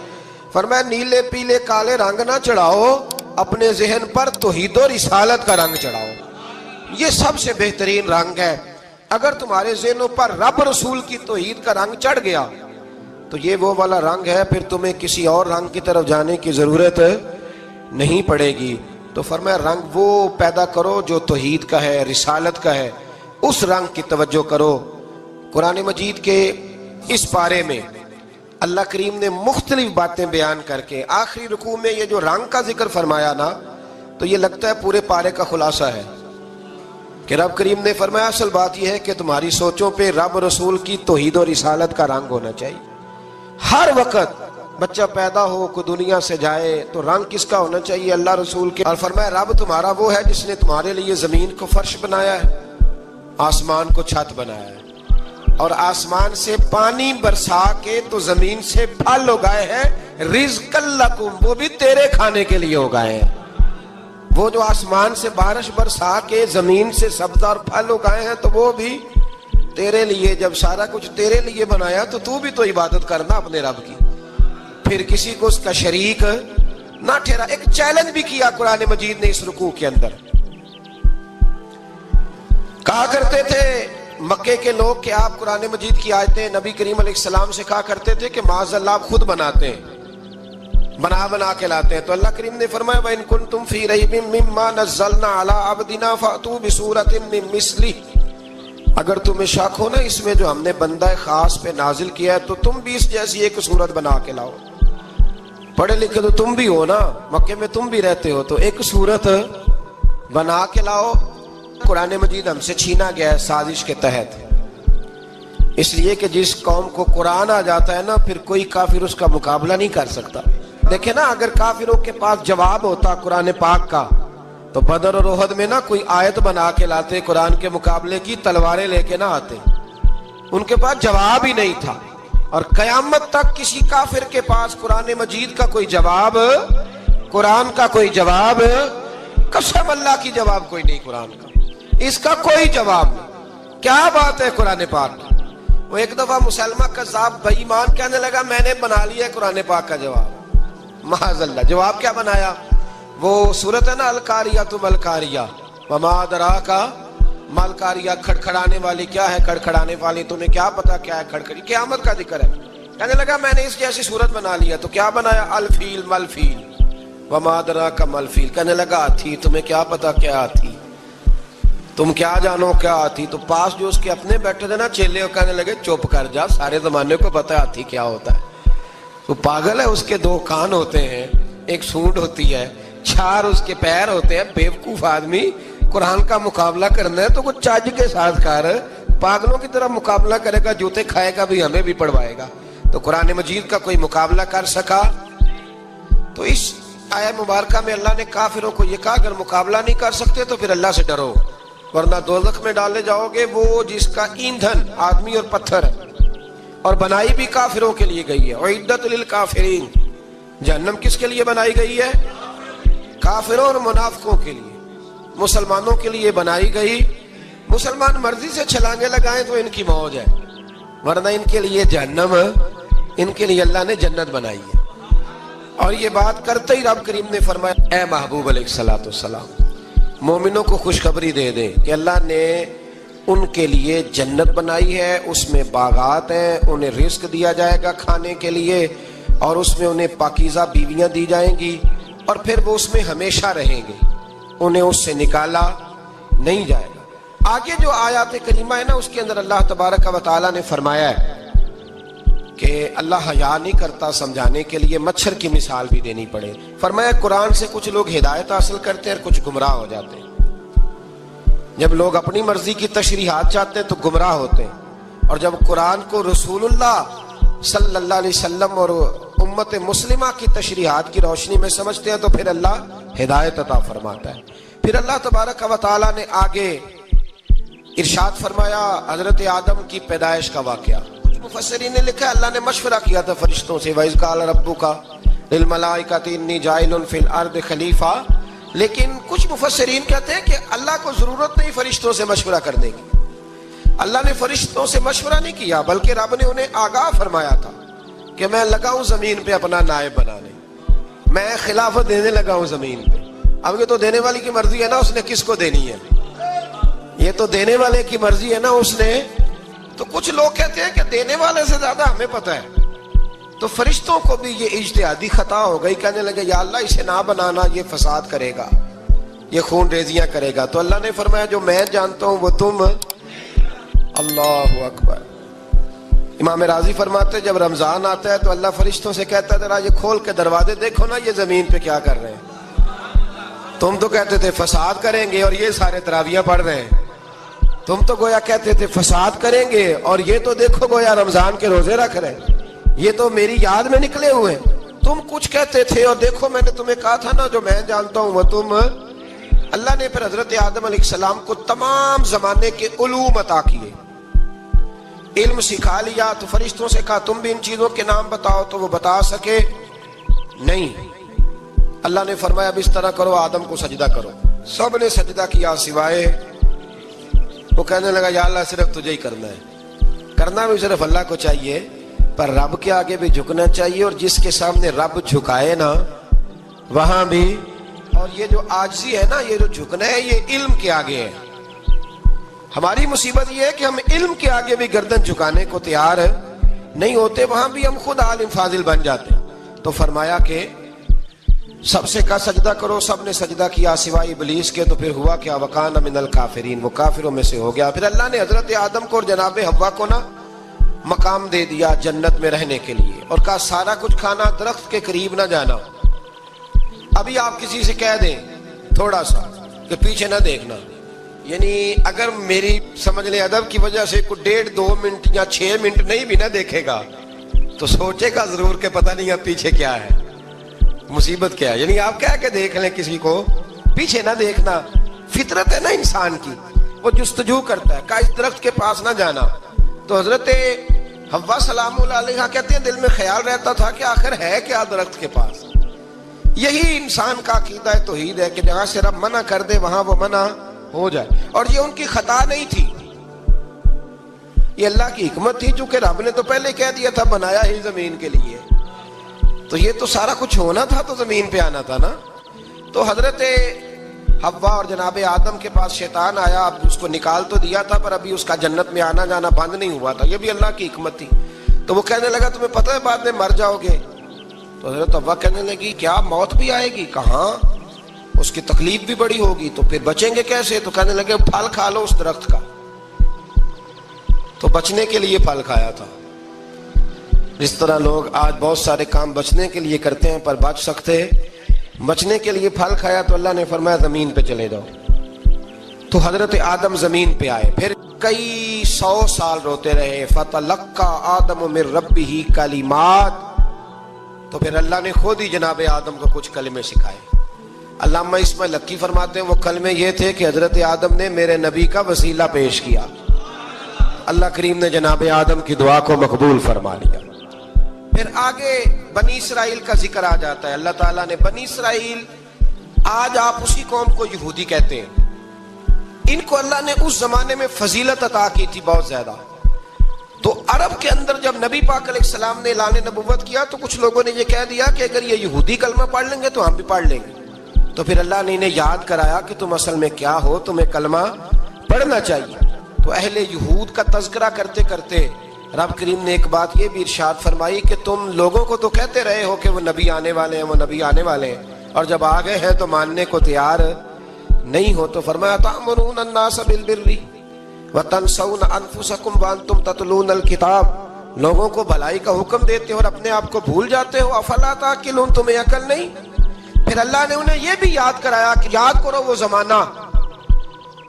فرمایا نیلے پیلے کالے رنگ نہ چڑھاؤ، اپنے ذہن پر توحید و رسالت کا رنگ چڑھاؤ، یہ سب سے بہترین رنگ ہے۔ اگر تمہارے ذہنوں پر رب رسول کی توحید کا رنگ چڑھ گیا تو یہ وہ والا رنگ ہے، پھر تمہیں کسی اور رنگ کی طرف جانے کی ضرورت نہیں پڑے گی۔ تو فرمایا رنگ وہ پیدا کرو جو توحید کا ہے، رسالت کا ہے، اس رنگ کی توجہ کرو۔ قرآن مجید کے اس پارے میں اللہ کریم نے مختلف باتیں بیان کر کے آخری رکوع میں یہ جو رنگ کا ذکر فرمایا نا، تو یہ لگتا ہے پورے پارے کا خلاصہ ہے کہ رب کریم نے فرمایا اصل بات یہ ہے کہ تمہاری سوچوں پہ رب رسول کی توحید و رسالت کا رنگ ہونا چاہیے۔ ہر وقت بچہ پیدا ہو کو دنیا سے جائے تو رنگ کس کا ہونا چاہیے؟ اللہ رسول کے۔ اور فرمایا رب تمہارا وہ ہے جس نے تمہارے لیے زمین کو فرش بنایا ہے، آسمان کو چھت بنایا ہے، اور آسمان سے پانی برسا کے تو زمین سے پھل اگائے ہیں، رزق لکم، وہ بھی تیرے کھانے کے لیے اگائے ہیں۔ وہ جو آسمان سے بارش برسا کے زمین سے سبزہ اور پھل اگائے ہیں تو وہ بھی تیرے لیے۔ جب سارا کچھ تیرے لیے بنایا تو بھی تو عبادت کرنا اپنے رب کی، پھر کسی کو اس کا شریک نہ ٹھہرا۔ ایک چیلنج بھی کیا قرآن مجید نے اس رکوع کے اندر، کہا کرتے تھے مکے کے لوگ کہ آپ قرآن مجید کی آیتیں نبی کریم علیہ السلام سے کہا کرتے تھے کہ معاذ اللہ آپ خود بناتے ہیں، بنا کے لاتے ہیں۔ تو اللہ کریم نے فرمایا وَإِن كُنتُمْ فِي رَيْبٍ مِّمَّا نَزَّلْنَا عَلَىٰ عَبْدِنَا فَأْتُوا بِسُورَةٍ مِّن مِّثْلِهِ، اگر تمہیں شک ہو نا اس میں جو ہم نے بندہ خاص پہ نازل کیا ہے تو تم بھی اس جیسی ایک صورت بنا کے لاؤ۔ پڑھے لکھے تو تم بھی ہو نا، مکے میں تم بھی رہتے ہو، تو ایک صورت بنا کے لاؤ۔ قرآن مجید ہم سے چھینا گیا ہے سازش کے تحت، اس لیے کہ جس قوم کو قرآن آ جاتا ہے نا پھر کوئی کافر اس کا مقابلہ نہیں کر سکتا۔ دیکھیں نا اگر کافروں کے پاس جواب ہوتا قرآن پاک کا تو بدر اور احد میں نا کوئی آیت بنا کے لاتے، قرآن کے مقابلے کی تلواریں لے کے نہ آتے، ان کے پاس جواب ہی نہیں تھا۔ اور قیامت تک کسی کافر کے پاس قرآن مجید کا کوئی جواب، قرآن کا کوئی جواب، قسم اللہ کی جواب کوئی نہیں، قرآن کا اس کا کوئی جواب نہیں۔ کیا بات ہے قرآن پاک کی۔ وہ ایک دفعہ مسلمہ کذاب بے ایمان کہنے لگا میں نے بنا لیا ہے قرآن پاک کا جواب، معاذ اللہ۔ جواب کیا بنایا؟ وہ سورت ہے نا القاریۃ ما القاریہ وما ادراک ما القاریہ، کھڑکھڑانے والی کیا ہے، کھڑکھڑانے والی تمہیں کیا پتا کیا ہے کھڑکھڑی، قیامت کا ذکر ہے۔ کہنے لگا میں نے اس جیسی صورت بنا لیا، تو کیا بنایا؟ الفیل ملفیل وما ادراک ما الفیل، کہنے لگا ہاتھی، تمہیں کیا پتا کیا ہاتھی، تم کیا جانو کیا ہاتھی۔ تو پاس جو اس کے اپنے بیٹھے تھے نا چیلے، وہ کہنے لگے چپ کر جا، سارے زمانے کو پتا ہے ہاتھی کیا ہوتا ہے۔ تو پاگل ہے، اس کے دو کان ہوتے ہیں، ایک سونڈ ہوتی ہے، چار اس کے پیر ہوتے ہیں۔ بیوقوف آدمی قرآن کا مقابلہ کرنا ہے تو کچھ چاج کے ساتھ کر، پاگلوں کی طرح مقابلہ کرے گا، جوتے کھائے گا بھی، ہمیں بھی پڑھوائے گا۔ تو قرآن مجید کا کوئی مقابلہ کر سکا؟ تو اس آیہ مبارکہ میں اللہ نے کافروں کو یہ کہا اگر مقابلہ نہیں کر سکتے تو پھر اللہ سے ڈرو، ورنہ دوزخ میں ڈالے جاؤ گے، وہ جس کا ایندھن آدمی اور پتھر ہے، اور بنائی بھی کافروں کے لیے گئی ہے۔ اعدت للکافرین، جہنم کس کے لیے بنائی گئی ہے؟ کافروں اور منافقوں کے لیے، مسلمانوں کے لیے بنائی گئی۔ مسلمان مرضی سے چھلانگے لگائیں تو ان کی موج ہے، ورنہ ان کے لیے جہنم، ان کے لیے اللہ نے جنت بنائی ہے۔ اور یہ بات کرتے ہی رب کریم نے فرمایا اے محبوب علیہ الصلوۃ والسلام مومنوں کو خوشخبری دے دیں کہ اللہ نے ان کے لیے جنت بنائی ہے، اس میں باغات ہیں، انہیں رزق دیا جائے گا کھانے کے لیے، اور اس میں انہیں پاکیزہ بیویاں دی جائیں گی، اور پھر وہ اس میں ہمیشہ رہیں گے، انہیں اس سے نکالا نہیں جائے گا۔ آگے جو آیات کریمہ ہے نا اس کے اندر اللہ تبارک و تعالیٰ نے فرمایا ہے کہ اللہ حیا نہیں کرتا سمجھانے کے لیے، مچھر کی مثال بھی دینی پڑے۔ فرمایا قرآن سے کچھ لوگ ہدایت حاصل کرتے ہیں اور کچھ گمراہ ہو جاتے ہیں۔ جب لوگ اپنی مرضی کی تشریحات چاہتے ہیں تو گمراہ ہوتے ہیں، اور جب قرآن کو رسول اللہ صلی اللہ علیہ وسلم اور امت مسلمہ کی تشریحات کی روشنی میں سمجھتے ہیں تو پھر اللہ ہدایت عطا فرماتا ہے۔ پھر اللہ تبارک و تعالیٰ نے آگے ارشاد فرمایا حضرت آدم کی پیدائش کا واقعہ۔ مفسرین نے لکھا اللہ نے مشورہ کیا تھا فرشتوں سے، وَإِذْ قَالَ رَبُّكَ لِلْمَلَائِكَةِ إِنِّي جَاعِلٌ فِي الْأَرْضِ خَلِيفَةً، لیکن کچھ مفسرین کہتے ہیں کہ اللہ کو ضرورت نہیں فرشتوں سے مشورہ کرنے کی، اللہ نے فرشتوں سے مشورہ نہیں کیا، بلکہ رب نے انہیں آگاہ فرمایا تھا کہ میں لگا ہوں زمین پہ اپنا نائب بنانے، میں خلافت دینے لگا ہوں زمین پہ۔ اب یہ تو دینے والی کی مرضی ہے نا، اس نے کس کو دینی ہے، یہ تو دینے والے کی مرضی ہے نا، اس نے۔ تو کچھ لوگ کہتے ہیں کہ دینے والے سے زیادہ ہمیں پتہ ہے۔ تو فرشتوں کو بھی یہ اجتہادی خطا ہو گئی، کہنے لگے یا اللہ اسے نہ بنانا، یہ فساد کرے گا، یہ خون ریزیاں کرے گا۔ تو اللہ نے فرمایا جو میں جانتا ہوں وہ تم۔ اللہ اکبر۔ امام راضی فرماتے جب رمضان آتا ہے تو اللہ فرشتوں سے کہتا ہے ذرا یہ کھول کے دروازے دیکھو نا، یہ زمین پہ کیا کر رہے ہیں۔ تم تو کہتے تھے فساد کریں گے اور یہ سارے تراویح پڑھ رہے ہیں، تم تو گویا کہتے تھے فساد کریں گے اور یہ تو دیکھو گویا رمضان کے روزے رکھ رہے ہیں، یہ تو میری یاد میں نکلے ہوئے ہیں۔ تم کچھ کہتے تھے اور دیکھو میں نے تمہیں کہا تھا نا جو میں جانتا ہوں وہ تم۔ اللہ نے پھر حضرت آدم علیہ السلام کو تمام زمانے کے علوم عطا کیے، علم سکھا لیا۔ تو فرشتوں سے کہا تم بھی ان چیزوں کے نام بتاؤ، تو وہ بتا سکے نہیں۔ اللہ نے فرمایا اب اس طرح کرو، آدم کو سجدہ کرو۔ سب نے سجدہ کیا سوائے وہ، کہنے لگا یا اللہ صرف تجھے ہی کرنا ہے، کرنا بھی صرف اللہ کو چاہیے، پر رب کے آگے بھی جھکنا چاہیے، اور جس کے سامنے رب جھکائے نا وہاں بھی۔ اور یہ جو عاجزی ہے نا، یہ جو جھکنا ہے، یہ علم کے آگے ہے۔ ہماری مصیبت یہ ہے کہ ہم علم کے آگے بھی گردن جھکانے کو تیار نہیں ہوتے، وہاں بھی ہم خود عالم فاضل بن جاتے ہیں۔ تو فرمایا کہ سب سے کہا سجدہ کرو، سب نے سجدہ کیا سوائے ابلیس کے۔ تو پھر ہوا کیا، وکان من الکافرین، وہ کافروں میں سے ہو گیا۔ پھر اللہ نے حضرت آدم کو اور جناب حوا کو نا مقام دے دیا جنت میں رہنے کے لیے، اور کہا سارا کچھ کھانا، درخت کے قریب نہ جانا۔ ابھی آپ کسی سے کہہ دیں تھوڑا سا کہ پیچھے نہ دیکھنا، یعنی اگر میری سمجھ لیں ادب کی وجہ سے کوئی 1.5-2 منٹ یا 6 منٹ نہیں بھی نہ دیکھے گا تو سوچے گا ضرور کہ پتہ نہیں اب پیچھے کیا ہے، مصیبت کیا ہے۔ یعنی آپ کہہ کے دیکھ لیں کسی کو، پیچھے نہ دیکھنا، فطرت ہے نا انسان کی، وہ جستجو کرتا ہے، کہا اس درخت کے پاس نہ جانا۔ تو حضرت حوا سلام اللہ علیہ کہتے ہیں دل میں خیال رہتا تھا کہ آخر ہے کیا درخت کے پاس۔ یہی انسان کا عقیدہ توحید ہے کہ جہاں سے رب منع کر دے وہاں وہ منع ہو جائے، اور یہ ان کی خطا نہیں تھی، یہ اللہ کی حکمت تھی، چونکہ رب نے تو پہلے کہہ دیا تھا بنایا ہی زمین کے لیے، تو یہ تو سارا کچھ ہونا تھا تو زمین پہ آنا تھا نا۔ تو حضرت حوا اور جناب آدم کے پاس شیطان آیا، اب اس کو نکال تو دیا تھا پر ابھی اس کا جنت میں آنا جانا بند نہیں ہوا تھا، یہ بھی اللہ کی حکمت تھی۔ تو وہ کہنے لگا تمہیں پتہ ہے بعد میں مر جاؤ گے؟ تو حضرت حوا کہنے لگی کیا موت بھی آئے گی؟ کہاں، اس کی تکلیف بھی بڑی ہوگی، تو پھر بچیں گے کیسے؟ تو کہنے لگے پھل کھا لو اس درخت کا۔ تو بچنے کے لیے پھل کھایا تھا۔ جس طرح لوگ آج بہت سارے کام بچنے کے لیے کرتے ہیں پر بچ سکتے، بچنے کے لیے پھل کھایا تو اللہ نے فرمایا زمین پہ چلے جاؤ۔ تو حضرت آدم زمین پہ آئے، پھر کئی 100 سال روتے رہے۔ فَتَلَقَّى آدَمُ مِن رَبِّهِ کلمات، تو پھر اللہ نے خود ہی جناب آدم کو کچھ کلمے سکھائے۔ علامہ اسماعیل لکی فرماتے ہیں وہ کلمے یہ تھے کہ حضرت آدم نے میرے نبی کا وسیلہ پیش کیا، اللہ کریم نے جناب آدم کی دعا کو مقبول فرما لیا۔ پھر آگے بنی اسرائیل کا ذکر آ جاتا ہے۔ اللہ تعالیٰ نے بنی اسرائیل، آج آپ اسی قوم کو یہودی کہتے ہیں، ان کو اللہ نے اس زمانے میں فضیلت عطا کی تھی بہت زیادہ۔ تو عرب کے اندر جب نبی پاک علیہ السلام نے اعلان نبوت کیا تو کچھ لوگوں نے یہ کہہ دیا کہ اگر یہ یہودی کلمہ پڑھ لیں گے تو ہم بھی پڑھ لیں گے۔ تو پھر اللہ نے انہیں یاد کرایا کہ تم اصل میں کیا ہو، تمہیں کلمہ پڑھنا چاہیے۔ تو اہل یہود کا تذکرہ کرتے کرتے رب کریم نے ایک بات یہ بھی ارشاد فرمائی کہ تم لوگوں کو تو کہتے رہے ہو کہ وہ نبی آنے والے ہیں، وہ نبی آنے والے ہیں، اور جب آ گئے ہیں تو ماننے کو تیار نہیں ہو۔ تو فرمایا تأمرون الناس بالبر وتنسون انفسکم وانتم تتلون الکتاب، لوگوں کو بھلائی کا حکم دیتے ہو اور اپنے آپ کو بھول جاتے ہو، افلا تعقلون، تمہیں عقل نہیں؟ پھر اللہ نے انہیں یہ بھی یاد کرایا کہ یاد کرو وہ زمانہ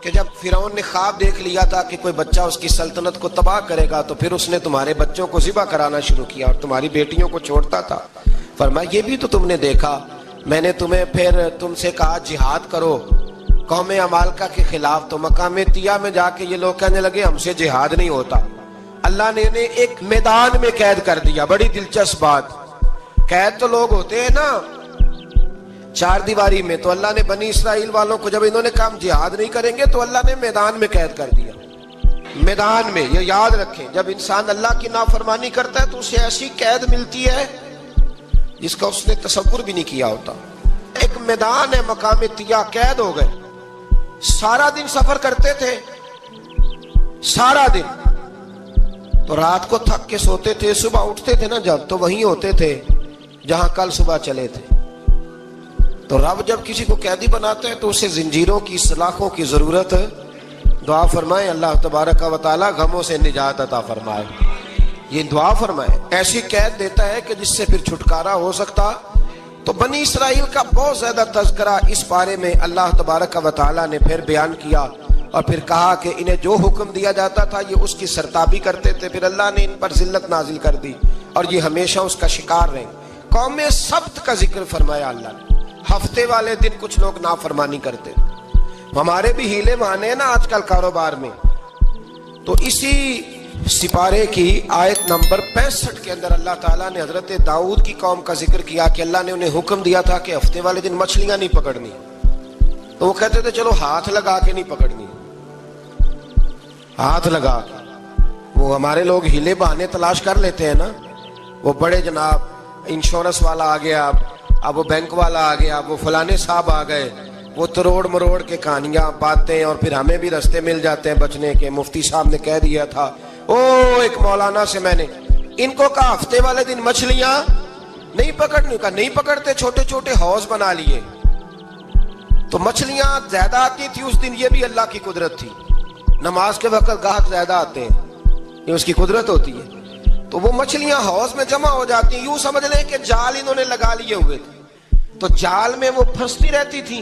کہ جب فرعون نے خواب دیکھ لیا تھا کہ کوئی بچہ اس کی سلطنت کو تباہ کرے گا، تو پھر اس نے تمہارے بچوں کو ذبح کرانا شروع کیا اور تمہاری بیٹیوں کو چھوڑتا تھا۔ فرمایا یہ بھی تو تم نے دیکھا، میں نے تمہیں پھر تم سے کہا جہاد کرو قوم عمالقہ کے خلاف، تو مقام طیہ میں جا کے یہ لوگ کہنے لگے ہم سے جہاد نہیں ہوتا۔ اللہ نے انہیں ایک میدان میں قید کر دیا۔ بڑی دلچسپ بات، قید تو لوگ ہوتے ہیں نا چار دیواری میں، تو اللہ نے بنی اسرائیل والوں کو جب انہوں نے کہا ہم جہاد نہیں کریں گے تو اللہ نے میدان میں قید کر دیا۔ میدان میں یہ یاد رکھیں، جب انسان اللہ کی نافرمانی کرتا ہے تو اسے ایسی قید ملتی ہے جس کا اس نے تصور بھی نہیں کیا ہوتا۔ ایک میدان ہے مقام طیہ، قید ہو گئے، سارا دن سفر کرتے تھے، سارا دن، تو رات کو تھک کے سوتے تھے، صبح اٹھتے تھے نا جب، تو وہیں ہوتے تھے جہاں کل صبح چلے تھے۔ تو رب جب کسی کو قیدی بناتا ہے تو اسے زنجیروں کی، سلاخوں کی ضرورت ہے۔ دعا فرمائے اللہ تبارک و تعالی غموں سے نجات عطا فرمائے، یہ دعا فرمائے۔ ایسی قید دیتا ہے کہ جس سے پھر چھٹکارا ہو سکتا۔ تو بنی اسرائیل کا بہت زیادہ تذکرہ اس بارے میں اللہ تبارک و تعالی نے پھر بیان کیا، اور پھر کہا کہ انہیں جو حکم دیا جاتا تھا یہ اس کی سرتابی کرتے تھے، پھر اللہ نے ان پر ذلت نازل کر دی اور یہ ہمیشہ اس کا شکار رہے۔ قوم سبت کا ذکر فرمایا اللہ نے، ہفتے والے دن کچھ لوگ نافرمانی کرتے تھے۔ ہمارے بھی ہیلے بہانے ہیں نا آج کل کاروبار میں، تو اسی سپارے کی آیت نمبر 65 کے اندر اللہ تعالیٰ نے حضرت داؤد کی قوم کا ذکر کیا کہ اللہ نے انہیں حکم دیا تھا کہ ہفتے والے دن مچھلیاں نہیں پکڑنی، تو وہ کہتے تھے چلو ہاتھ لگا کے نہیں پکڑنی، ہاتھ لگا کے۔ وہ ہمارے لوگ ہیلے بہانے تلاش کر لیتے ہیں نا، وہ بڑے جناب انشورنس والا آ گیا، اب وہ بینک والا آ گیا، وہ فلانے صاحب آ گئے، وہ تروڑ مروڑ کے کہانیاں باتیں، اور پھر ہمیں بھی رستے مل جاتے ہیں بچنے کے۔ مفتی صاحب نے کہہ دیا تھا، ایک مولانا سے میں نے ان کو کہا ہفتے والے دن مچھلیاں نہیں پکڑنی، کہا نہیں پکڑتے، چھوٹے چھوٹے حوض بنا لیے، تو مچھلیاں زیادہ آتی تھی اس دن۔ یہ بھی اللہ کی قدرت تھی، نماز کے وقت گاہک زیادہ آتے ہیں، یہ اس کی قدرت ہوتی ہے۔ تو وہ مچھلیاں حوض میں جمع ہو جاتی ہیں، یوں سمجھ لیں کہ جال انہوں نے لگا لیے ہوئے تھے، تو جال میں وہ پھنستی رہتی تھی،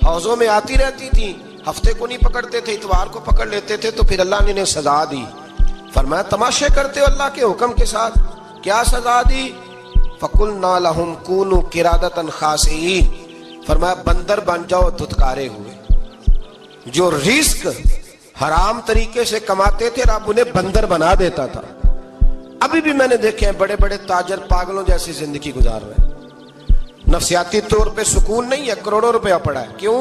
حوضوں میں آتی رہتی تھی۔ ہفتے کو نہیں پکڑتے تھے، اتوار کو پکڑ لیتے تھے، تو پھر اللہ نے انہیں سزا دی۔ فرمایا تماشے کرتے ہو اللہ کے حکم کے ساتھ، کیا سزا دی؟ فَقُلْنَا لَهُمْ كُونُوا قِرَادَةً خَاسِئِينَ، فرمایا بندر بن جاؤ دھتکارے ہوئے۔ جو رزق حرام طریقے سے کماتے تھے رب انہیں بندر بنا دیتا تھا۔ ابھی بھی میں نے دیکھے ہیں بڑے بڑے تاجر پاگلوں جیسی زندگی گزار رہے ہیں، نفسیاتی طور پہ سکون نہیں ہے، کروڑوں روپیہ پڑا ہے۔ کیوں؟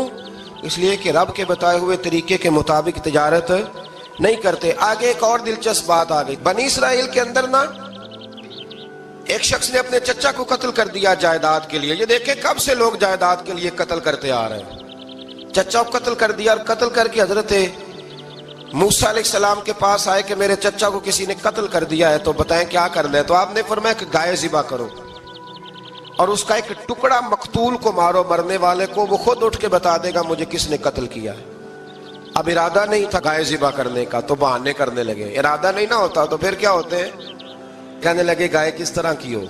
اس لیے کہ رب کے بتائے ہوئے طریقے کے مطابق تجارت نہیں کرتے۔ آگے ایک اور دلچسپ بات آ گئی، بنی اسرائیل کے اندر نا ایک شخص نے اپنے چچا کو قتل کر دیا جائیداد کے لیے۔ یہ دیکھیں کب سے لوگ جائیداد کے لیے قتل کرتے آ رہے ہیں۔ چچا کو قتل کر دیا، اور قتل کر کے حضرت موسیٰ علیہ السلام کے پاس آئے کہ میرے چچا کو کسی نے قتل کر دیا ہے، تو بتائیں کیا کرنا ہے؟ تو آپ نے فرمایا کہ گائے ذبح کرو، اور اس کا ایک ٹکڑا مقتول کو مارو، مرنے والے کو، وہ خود اٹھ کے بتا دے گا مجھے کس نے قتل کیا ہے۔ اب ارادہ نہیں تھا گائے ذبح کرنے کا، تو بہانے کرنے لگے۔ ارادہ نہیں نہ ہوتا تو پھر کیا ہوتے ہیں؟ کہنے لگے گائے کس طرح کی ہو،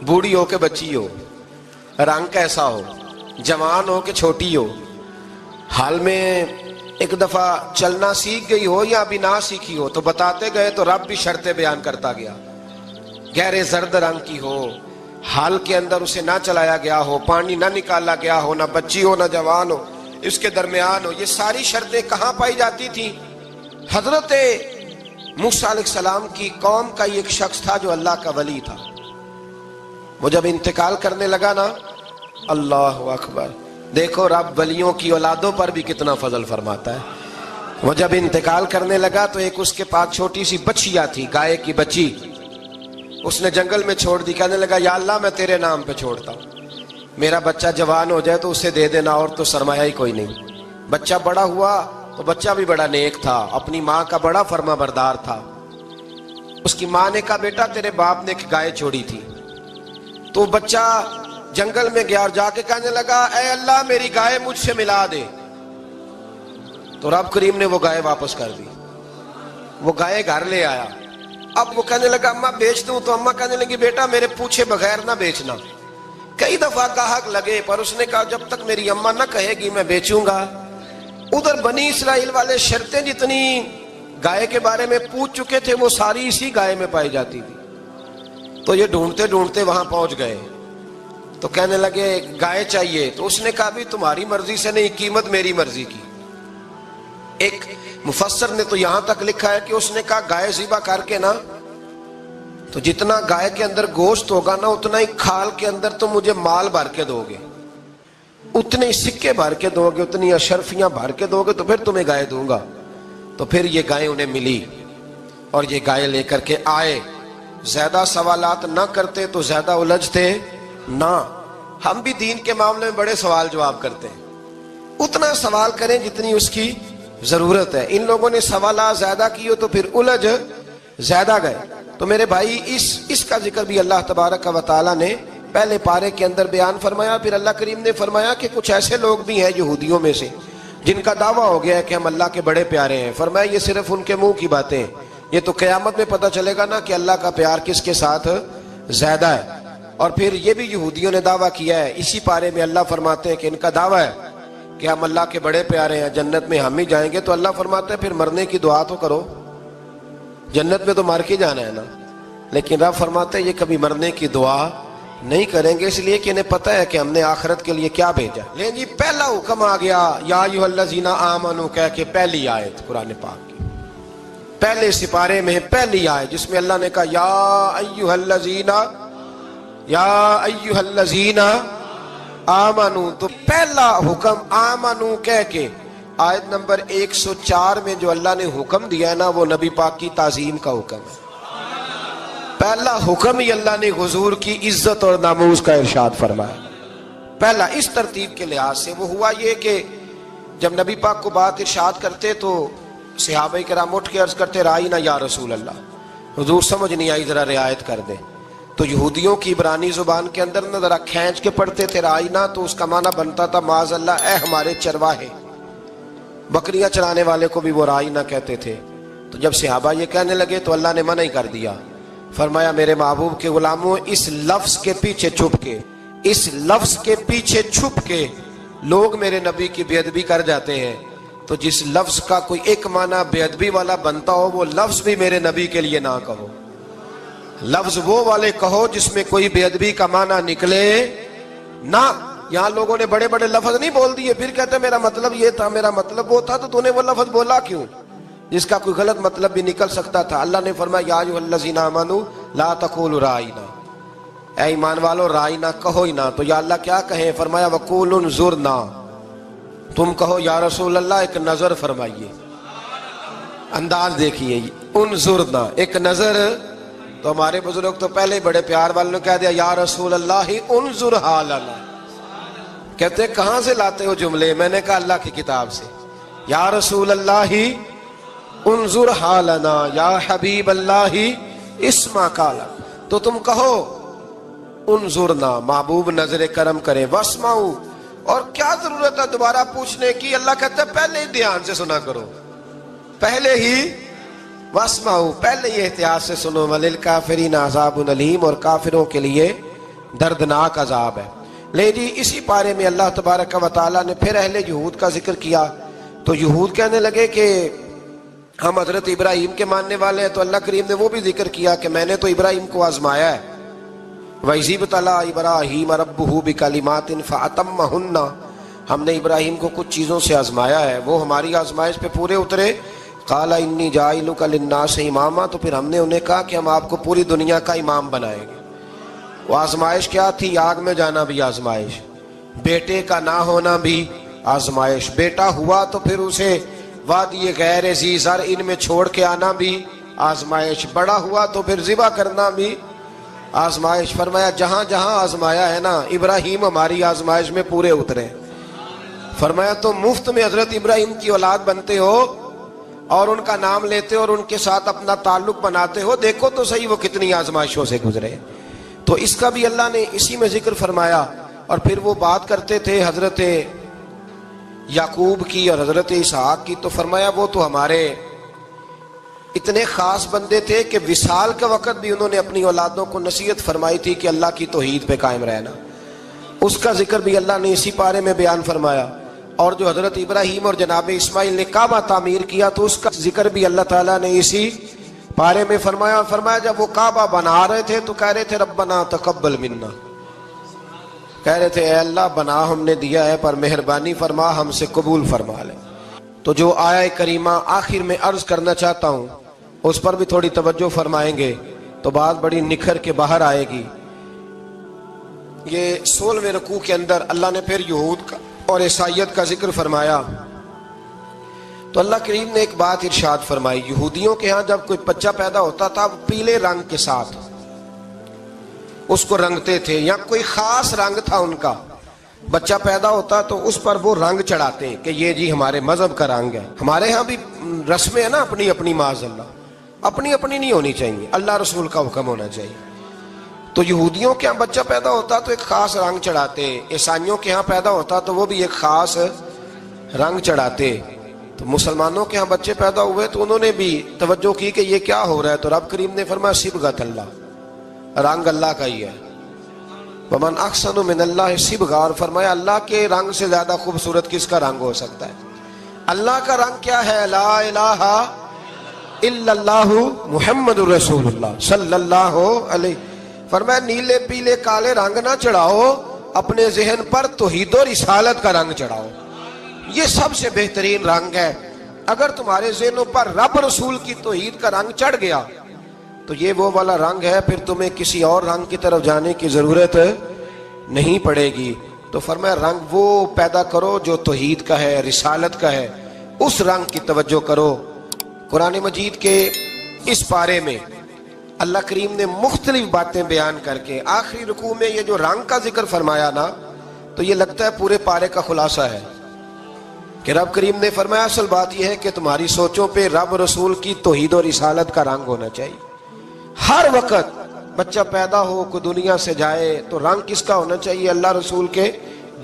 بوڑھی ہو کہ بچی ہو، رنگ کیسا ہو، جوان ہو کہ چھوٹی ہو، حال میں ایک دفعہ چلنا سیکھ گئی ہو یا ابھی نہ سیکھی ہو، تو بتاتے گئے۔ تو رب بھی شرطیں بیان کرتا گیا، گہرے زرد رنگ کی ہو، حال کے اندر اسے نہ چلایا گیا ہو، پانی نہ نکالا گیا ہو، نہ بچی ہو نہ جوان ہو، اس کے درمیان ہو۔ یہ ساری شرطیں کہاں پائی جاتی تھیں؟ حضرت موسیٰ علیہ السلام کی قوم کا ایک شخص تھا جو اللہ کا ولی تھا، وہ جب انتقال کرنے لگا نا، اللہ اکبر، دیکھو رب ولیوں کی اولادوں پر بھی کتنا فضل فرماتا ہے۔ وہ جب انتقال کرنے لگا تو ایک اس کے پاس چھوٹی سی بچیا تھی، گائے کی بچی، اس نے جنگل میں چھوڑ دی۔ کہنے لگا یا اللہ میں تیرے نام پہ چھوڑتا ہوں، میرا بچہ جوان ہو جائے تو اسے دے دینا، اور تو سرمایہ ہی کوئی نہیں۔ بچہ بڑا ہوا تو بچہ بھی بڑا نیک تھا، اپنی ماں کا بڑا فرما بردار تھا۔ اس کی ماں نے کہا بیٹا تیرے باپ نے ایک گائے چھوڑی تھی، تو بچہ جنگل میں گیا اور جا کے کہنے لگا اے اللہ میری گائے مجھ سے ملا دے، تو رب کریم نے وہ گائے واپس کر دی۔ وہ گائے گھر لے آیا، اب وہ کہنے لگا اماں بیچ دوں، تو اماں کہنے لگی بیٹا میرے پوچھے بغیر نہ بیچنا۔ کئی دفعہ گاہک لگے پر اس نے کہا جب تک میری اماں نہ کہے گی میں بیچوں گا۔ ادھر بنی اسرائیل والے شرطیں جتنی گائے کے بارے میں پوچھ چکے تھے وہ ساری اسی گائے میں پائی جاتی تھی، تو یہ ڈھونڈتے ڈھونڈتے وہاں پہنچ گئے، تو کہنے لگے گائے چاہیے، تو اس نے کہا بھی تمہاری مرضی سے نہیں، قیمت میری مرضی کی۔ ایک مفسر نے تو یہاں تک لکھا ہے کہ اس نے کہا گائے ذبح کر کے نا، تو جتنا گائے کے اندر گوشت ہوگا نا اتنا ہی کھال کے اندر تو مجھے مال بھر کے دو گے، اتنے ہی سکے بھر کے دو گے، اتنی اشرفیاں بھر کے دو گے، تو پھر تمہیں گائے دوں گا۔ تو پھر یہ گائے انہیں ملی اور یہ گائے لے کر کے آئے. زیادہ سوالات نہ کرتے تو زیادہ الجھتے نہ. ہم بھی دین کے معاملے میں بڑے سوال جواب کرتے ہیں. اتنا سوال کریں جتنی اس کی ضرورت ہے. ان لوگوں نے سوالات زیادہ کیے تو پھر الجھ زیادہ گئے. تو میرے بھائی اس کا ذکر بھی اللہ تبارک و تعالیٰ نے پہلے پارے کے اندر بیان فرمایا. پھر اللہ کریم نے فرمایا کہ کچھ ایسے لوگ بھی ہیں یہودیوں میں سے جن کا دعویٰ ہو گیا ہے کہ ہم اللہ کے بڑے پیارے ہیں. فرمایا یہ صرف ان کے منہ کی باتیں ہیں. یہ تو قیامت میں پتہ چلے گا نا کہ اللہ کا پیار کس کے ساتھ زیادہ ہے. اور پھر یہ بھی یہودیوں نے دعویٰ کیا ہے. اسی پارے میں اللہ فرماتے ہیں کہ ان کا دعویٰ ہے کہ ہم اللہ کے بڑے پیارے ہیں, جنت میں ہم ہی جائیں گے. تو اللہ فرماتے ہیں پھر مرنے کی دعا تو کرو, جنت میں تو مر کے جانا ہے نا. لیکن رب فرماتے ہیں یہ کبھی مرنے کی دعا نہیں کریں گے, اس لیے کہ انہیں پتہ ہے کہ ہم نے آخرت کے لیے کیا بھیجا. لیکن جی پہلا حکم آ گیا یا ایھا الذین آمنوا کہہ کے, پہلی آیت قرآن پاک کی پہلے سپارے میں پہلی آیت جس میں اللہ نے کہا یا ایھا الذین آمنوا. تو پہلا حکم آمنوا کہہ کے آیت نمبر 104 میں جو اللہ نے حکم دیا ہے نا وہ نبی پاک کی تعظیم کا حکم ہے. پہلا حکم ہی اللہ نے حضور کی عزت اور ناموس کا ارشاد فرمایا. پہلا اس ترتیب کے لحاظ سے وہ ہوا یہ کہ جب نبی پاک کو بات ارشاد کرتے تو صحابہ کرام اٹھ کے عرض کرتے رائینا یا رسول اللہ, حضور سمجھ نہیں آئی ذرا رعایت کر دیں. تو یہودیوں کی عبرانی زبان کے اندر نہ ذرا کھینچ کے پڑھتے تھے رائینا, تو اس کا معنی بنتا تھا معاذ اللہ اے ہمارے چرواہے. بکریاں چرانے والے کو بھی وہ رائینا کہتے تھے. تو جب صحابہ یہ کہنے لگے تو اللہ نے منع ہی کر دیا. فرمایا میرے محبوب کے غلاموں, اس لفظ کے پیچھے چھپ کے لوگ میرے نبی کی بے ادبی کر جاتے ہیں. تو جس لفظ کا کوئی ایک معنی بے ادبی والا بنتا ہو وہ لفظ بھی میرے نبی کے لیے نہ کہو. لفظ وہ والے کہو جس میں کوئی بے ادبی کا معنی نکلے نہ. یہاں لوگوں نے بڑے بڑے لفظ نہیں بول دیے, پھر کہتے میرا مطلب یہ تھا, میرا مطلب وہ تھا. تو نے وہ لفظ بولا کیوں جس کا کوئی غلط مطلب بھی نکل سکتا تھا. اللہ نے فرمایا یا ایھا الذین آمنوا لا تقولوا رائینا, اے ایمان والو رائینا کہو ہی نہ. تو یا اللہ کیا کہیں؟ فرمایا وقولوا انظرنا, تم کہو یا رسول اللہ ایک نظر فرمائیے. انداز دیکھیے, انظرنا ایک نظر. تو ہمارے بزرگ تو پہلے بڑے پیار والوں نے کہہ دیا یا رسول اللہ انظر حالنا. کہتے کہاں سے لاتے ہو جملے؟ میں نے کہا اللہ کی کتاب سے. یا رسول اللہ انظر حالنا یا حبیب اللہ اسمع قالا. تو تم کہو انظرنا, محبوب نظر کرم کرے, واسمعوا. اور کیا ضرورت ہے دوبارہ پوچھنے کی؟ اللہ کہتا ہے پہلے ہی دھیان سے سنا کرو, پہلے ہی واسمعوا, پہلے ہی احتیاط سے سنو. وللکافرین عذاب علیم, اور کافروں کے لیے دردناک عذاب ہے. لے جی اسی پارے میں اللہ تبارک و تعالیٰ نے پھر اہل یہود کا ذکر کیا. تو یہود کہنے لگے کہ ہم حضرت ابراہیم کے ماننے والے ہیں. تو اللہ کریم نے وہ بھی ذکر کیا کہ میں نے تو ابراہیم کو آزمایا ہے. وَإِذِ ابْتَلَىٰ إِبْرَاهِيمَ رَبُّهُ بِكَلِمَاتٍ فَأَتَمَّهُنَّ, ہم نے ابراہیم کو کچھ چیزوں سے آزمایا ہے, وہ ہماری آزمائش پہ پورے اترے. قَالَ إِنِّي جَاعِلُكَ لِلنَّاسِ إِمَامًا, تو پھر ہم نے انہیں کہا کہ ہم آپ کو پوری دنیا کا امام بنائیں گے. وہ آزمائش کیا تھی؟ آگ میں جانا بھی آزمائش, بیٹے کا نہ ہونا بھی آزمائش, بیٹا ہوا تو پھر اسے وادی غیر ذی زرع ان میں چھوڑ کے آنا بھی آزمائش, بڑا ہوا تو پھر ذبح کرنا بھی آزمائش. فرمایا جہاں جہاں آزمایا ہے نا ابراہیم ہماری آزمائش میں پورے اترے. فرمایا تو مفت میں حضرت ابراہیم کی اولاد بنتے ہو اور ان کا نام لیتے اور ان کے ساتھ اپنا تعلق بناتے ہو, دیکھو تو صحیح وہ کتنی آزمائشوں سے گزرے. تو اس کا بھی اللہ نے اسی میں ذکر فرمایا. اور پھر وہ بات کرتے تھے حضرت یعقوب کی اور حضرت اسحاق کی. تو فرمایا وہ تو ہمارے اتنے خاص بندے تھے کہ وصال کے وقت بھی انہوں نے اپنی اولادوں کو نصیحت فرمائی تھی کہ اللہ کی توحید پہ قائم رہنا. اس کا ذکر بھی اللہ نے اسی پارے میں بیان فرمایا. اور جو حضرت ابراہیم اور جناب اسماعیل نے کعبہ تعمیر کیا تو اس کا ذکر بھی اللہ تعالیٰ نے اسی پارے میں فرمایا. فرمایا جب وہ کعبہ بنا رہے تھے تو کہہ رہے تھے ربنا تقبل منا, کہہ رہے تھے اے اللہ بنا ہم نے دیا ہے پر مہربانی فرما ہم سے قبول فرما لے. تو جو آیہ کریمہ آخر میں عرض کرنا چاہتا ہوں اس پر بھی تھوڑی توجہ فرمائیں گے تو بات بڑی نکھر کے باہر آئے گی. یہ 16ویں رکوع کے اندر اللہ نے پھر یہود کا اور عیسائیت کا ذکر فرمایا. تو اللہ کریم نے ایک بات ارشاد فرمائی، یہودیوں کے ہاں جب کوئی بچہ پیدا ہوتا تھا پیلے رنگ کے ساتھ اس کو رنگتے تھے، یا کوئی خاص رنگ تھا ان کا، بچہ پیدا ہوتا تو اس پر وہ رنگ چڑھاتے کہ یہ جی ہمارے مذہب کا رنگ ہے۔ ہمارے ہاں بھی رسمیں ہیں نا اپنی اپنی، معاذ اللہ اپنی اپنی نہیں ہونی چاہیے، اللہ رسول کا حکم ہونا چاہیے۔ تو یہودیوں کے ہاں بچہ پیدا ہوتا تو ایک خاص رنگ چڑھاتے، عیسائیوں کے ہاں پیدا ہوتا تو وہ بھی ایک خاص رنگ چڑھاتے۔ تو مسلمانوں کے ہاں بچے پیدا ہوئے تو انہوں نے بھی توجہ کی کہ یہ کیا ہو رہا ہے، تو رب کریم نے فرمایا صبغۃ اللہ، رنگ اللہ کا ہی ہے۔ ومن احسن من اللہ صبغہ، اور فرمایا اللہ کے رنگ سے زیادہ خوبصورت کس کا رنگ ہو سکتا ہے؟ اللہ کا رنگ کیا ہے؟ لا الہ الا اللہ محمد رسول اللہ صلی اللہ علیہ۔ فرمایا نیلے پیلے کالے رنگ نہ چڑھاؤ، اپنے ذہن پر توحید و رسالت کا رنگ چڑھاؤ، یہ سب سے بہترین رنگ ہے۔ اگر تمہارے ذہنوں پر رب رسول کی توحید کا رنگ چڑھ گیا تو یہ وہ والا رنگ ہے، پھر تمہیں کسی اور رنگ کی طرف جانے کی ضرورت نہیں پڑے گی۔ تو فرمایا رنگ وہ پیدا کرو جو توحید کا ہے، رسالت کا ہے، اس رنگ کی توجہ کرو۔ قرآن مجید کے اس پارے میں اللہ کریم نے مختلف باتیں بیان کر کے آخری رکوع میں یہ جو رنگ کا ذکر فرمایا نا، تو یہ لگتا ہے پورے پارے کا خلاصہ ہے کہ رب کریم نے فرمایا اصل بات یہ ہے کہ تمہاری سوچوں پہ رب رسول کی توحید و رسالت کا رنگ ہونا چاہیے۔ ہر وقت بچہ پیدا ہو، کوئی دنیا سے جائے تو رنگ کس کا ہونا چاہیے؟ اللہ رسول کے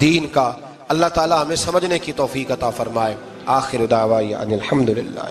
دین کا۔ اللہ تعالی ہمیں سمجھنے کی توفیق عطا فرمائے۔ آخر دعوانا ان الحمدللہ۔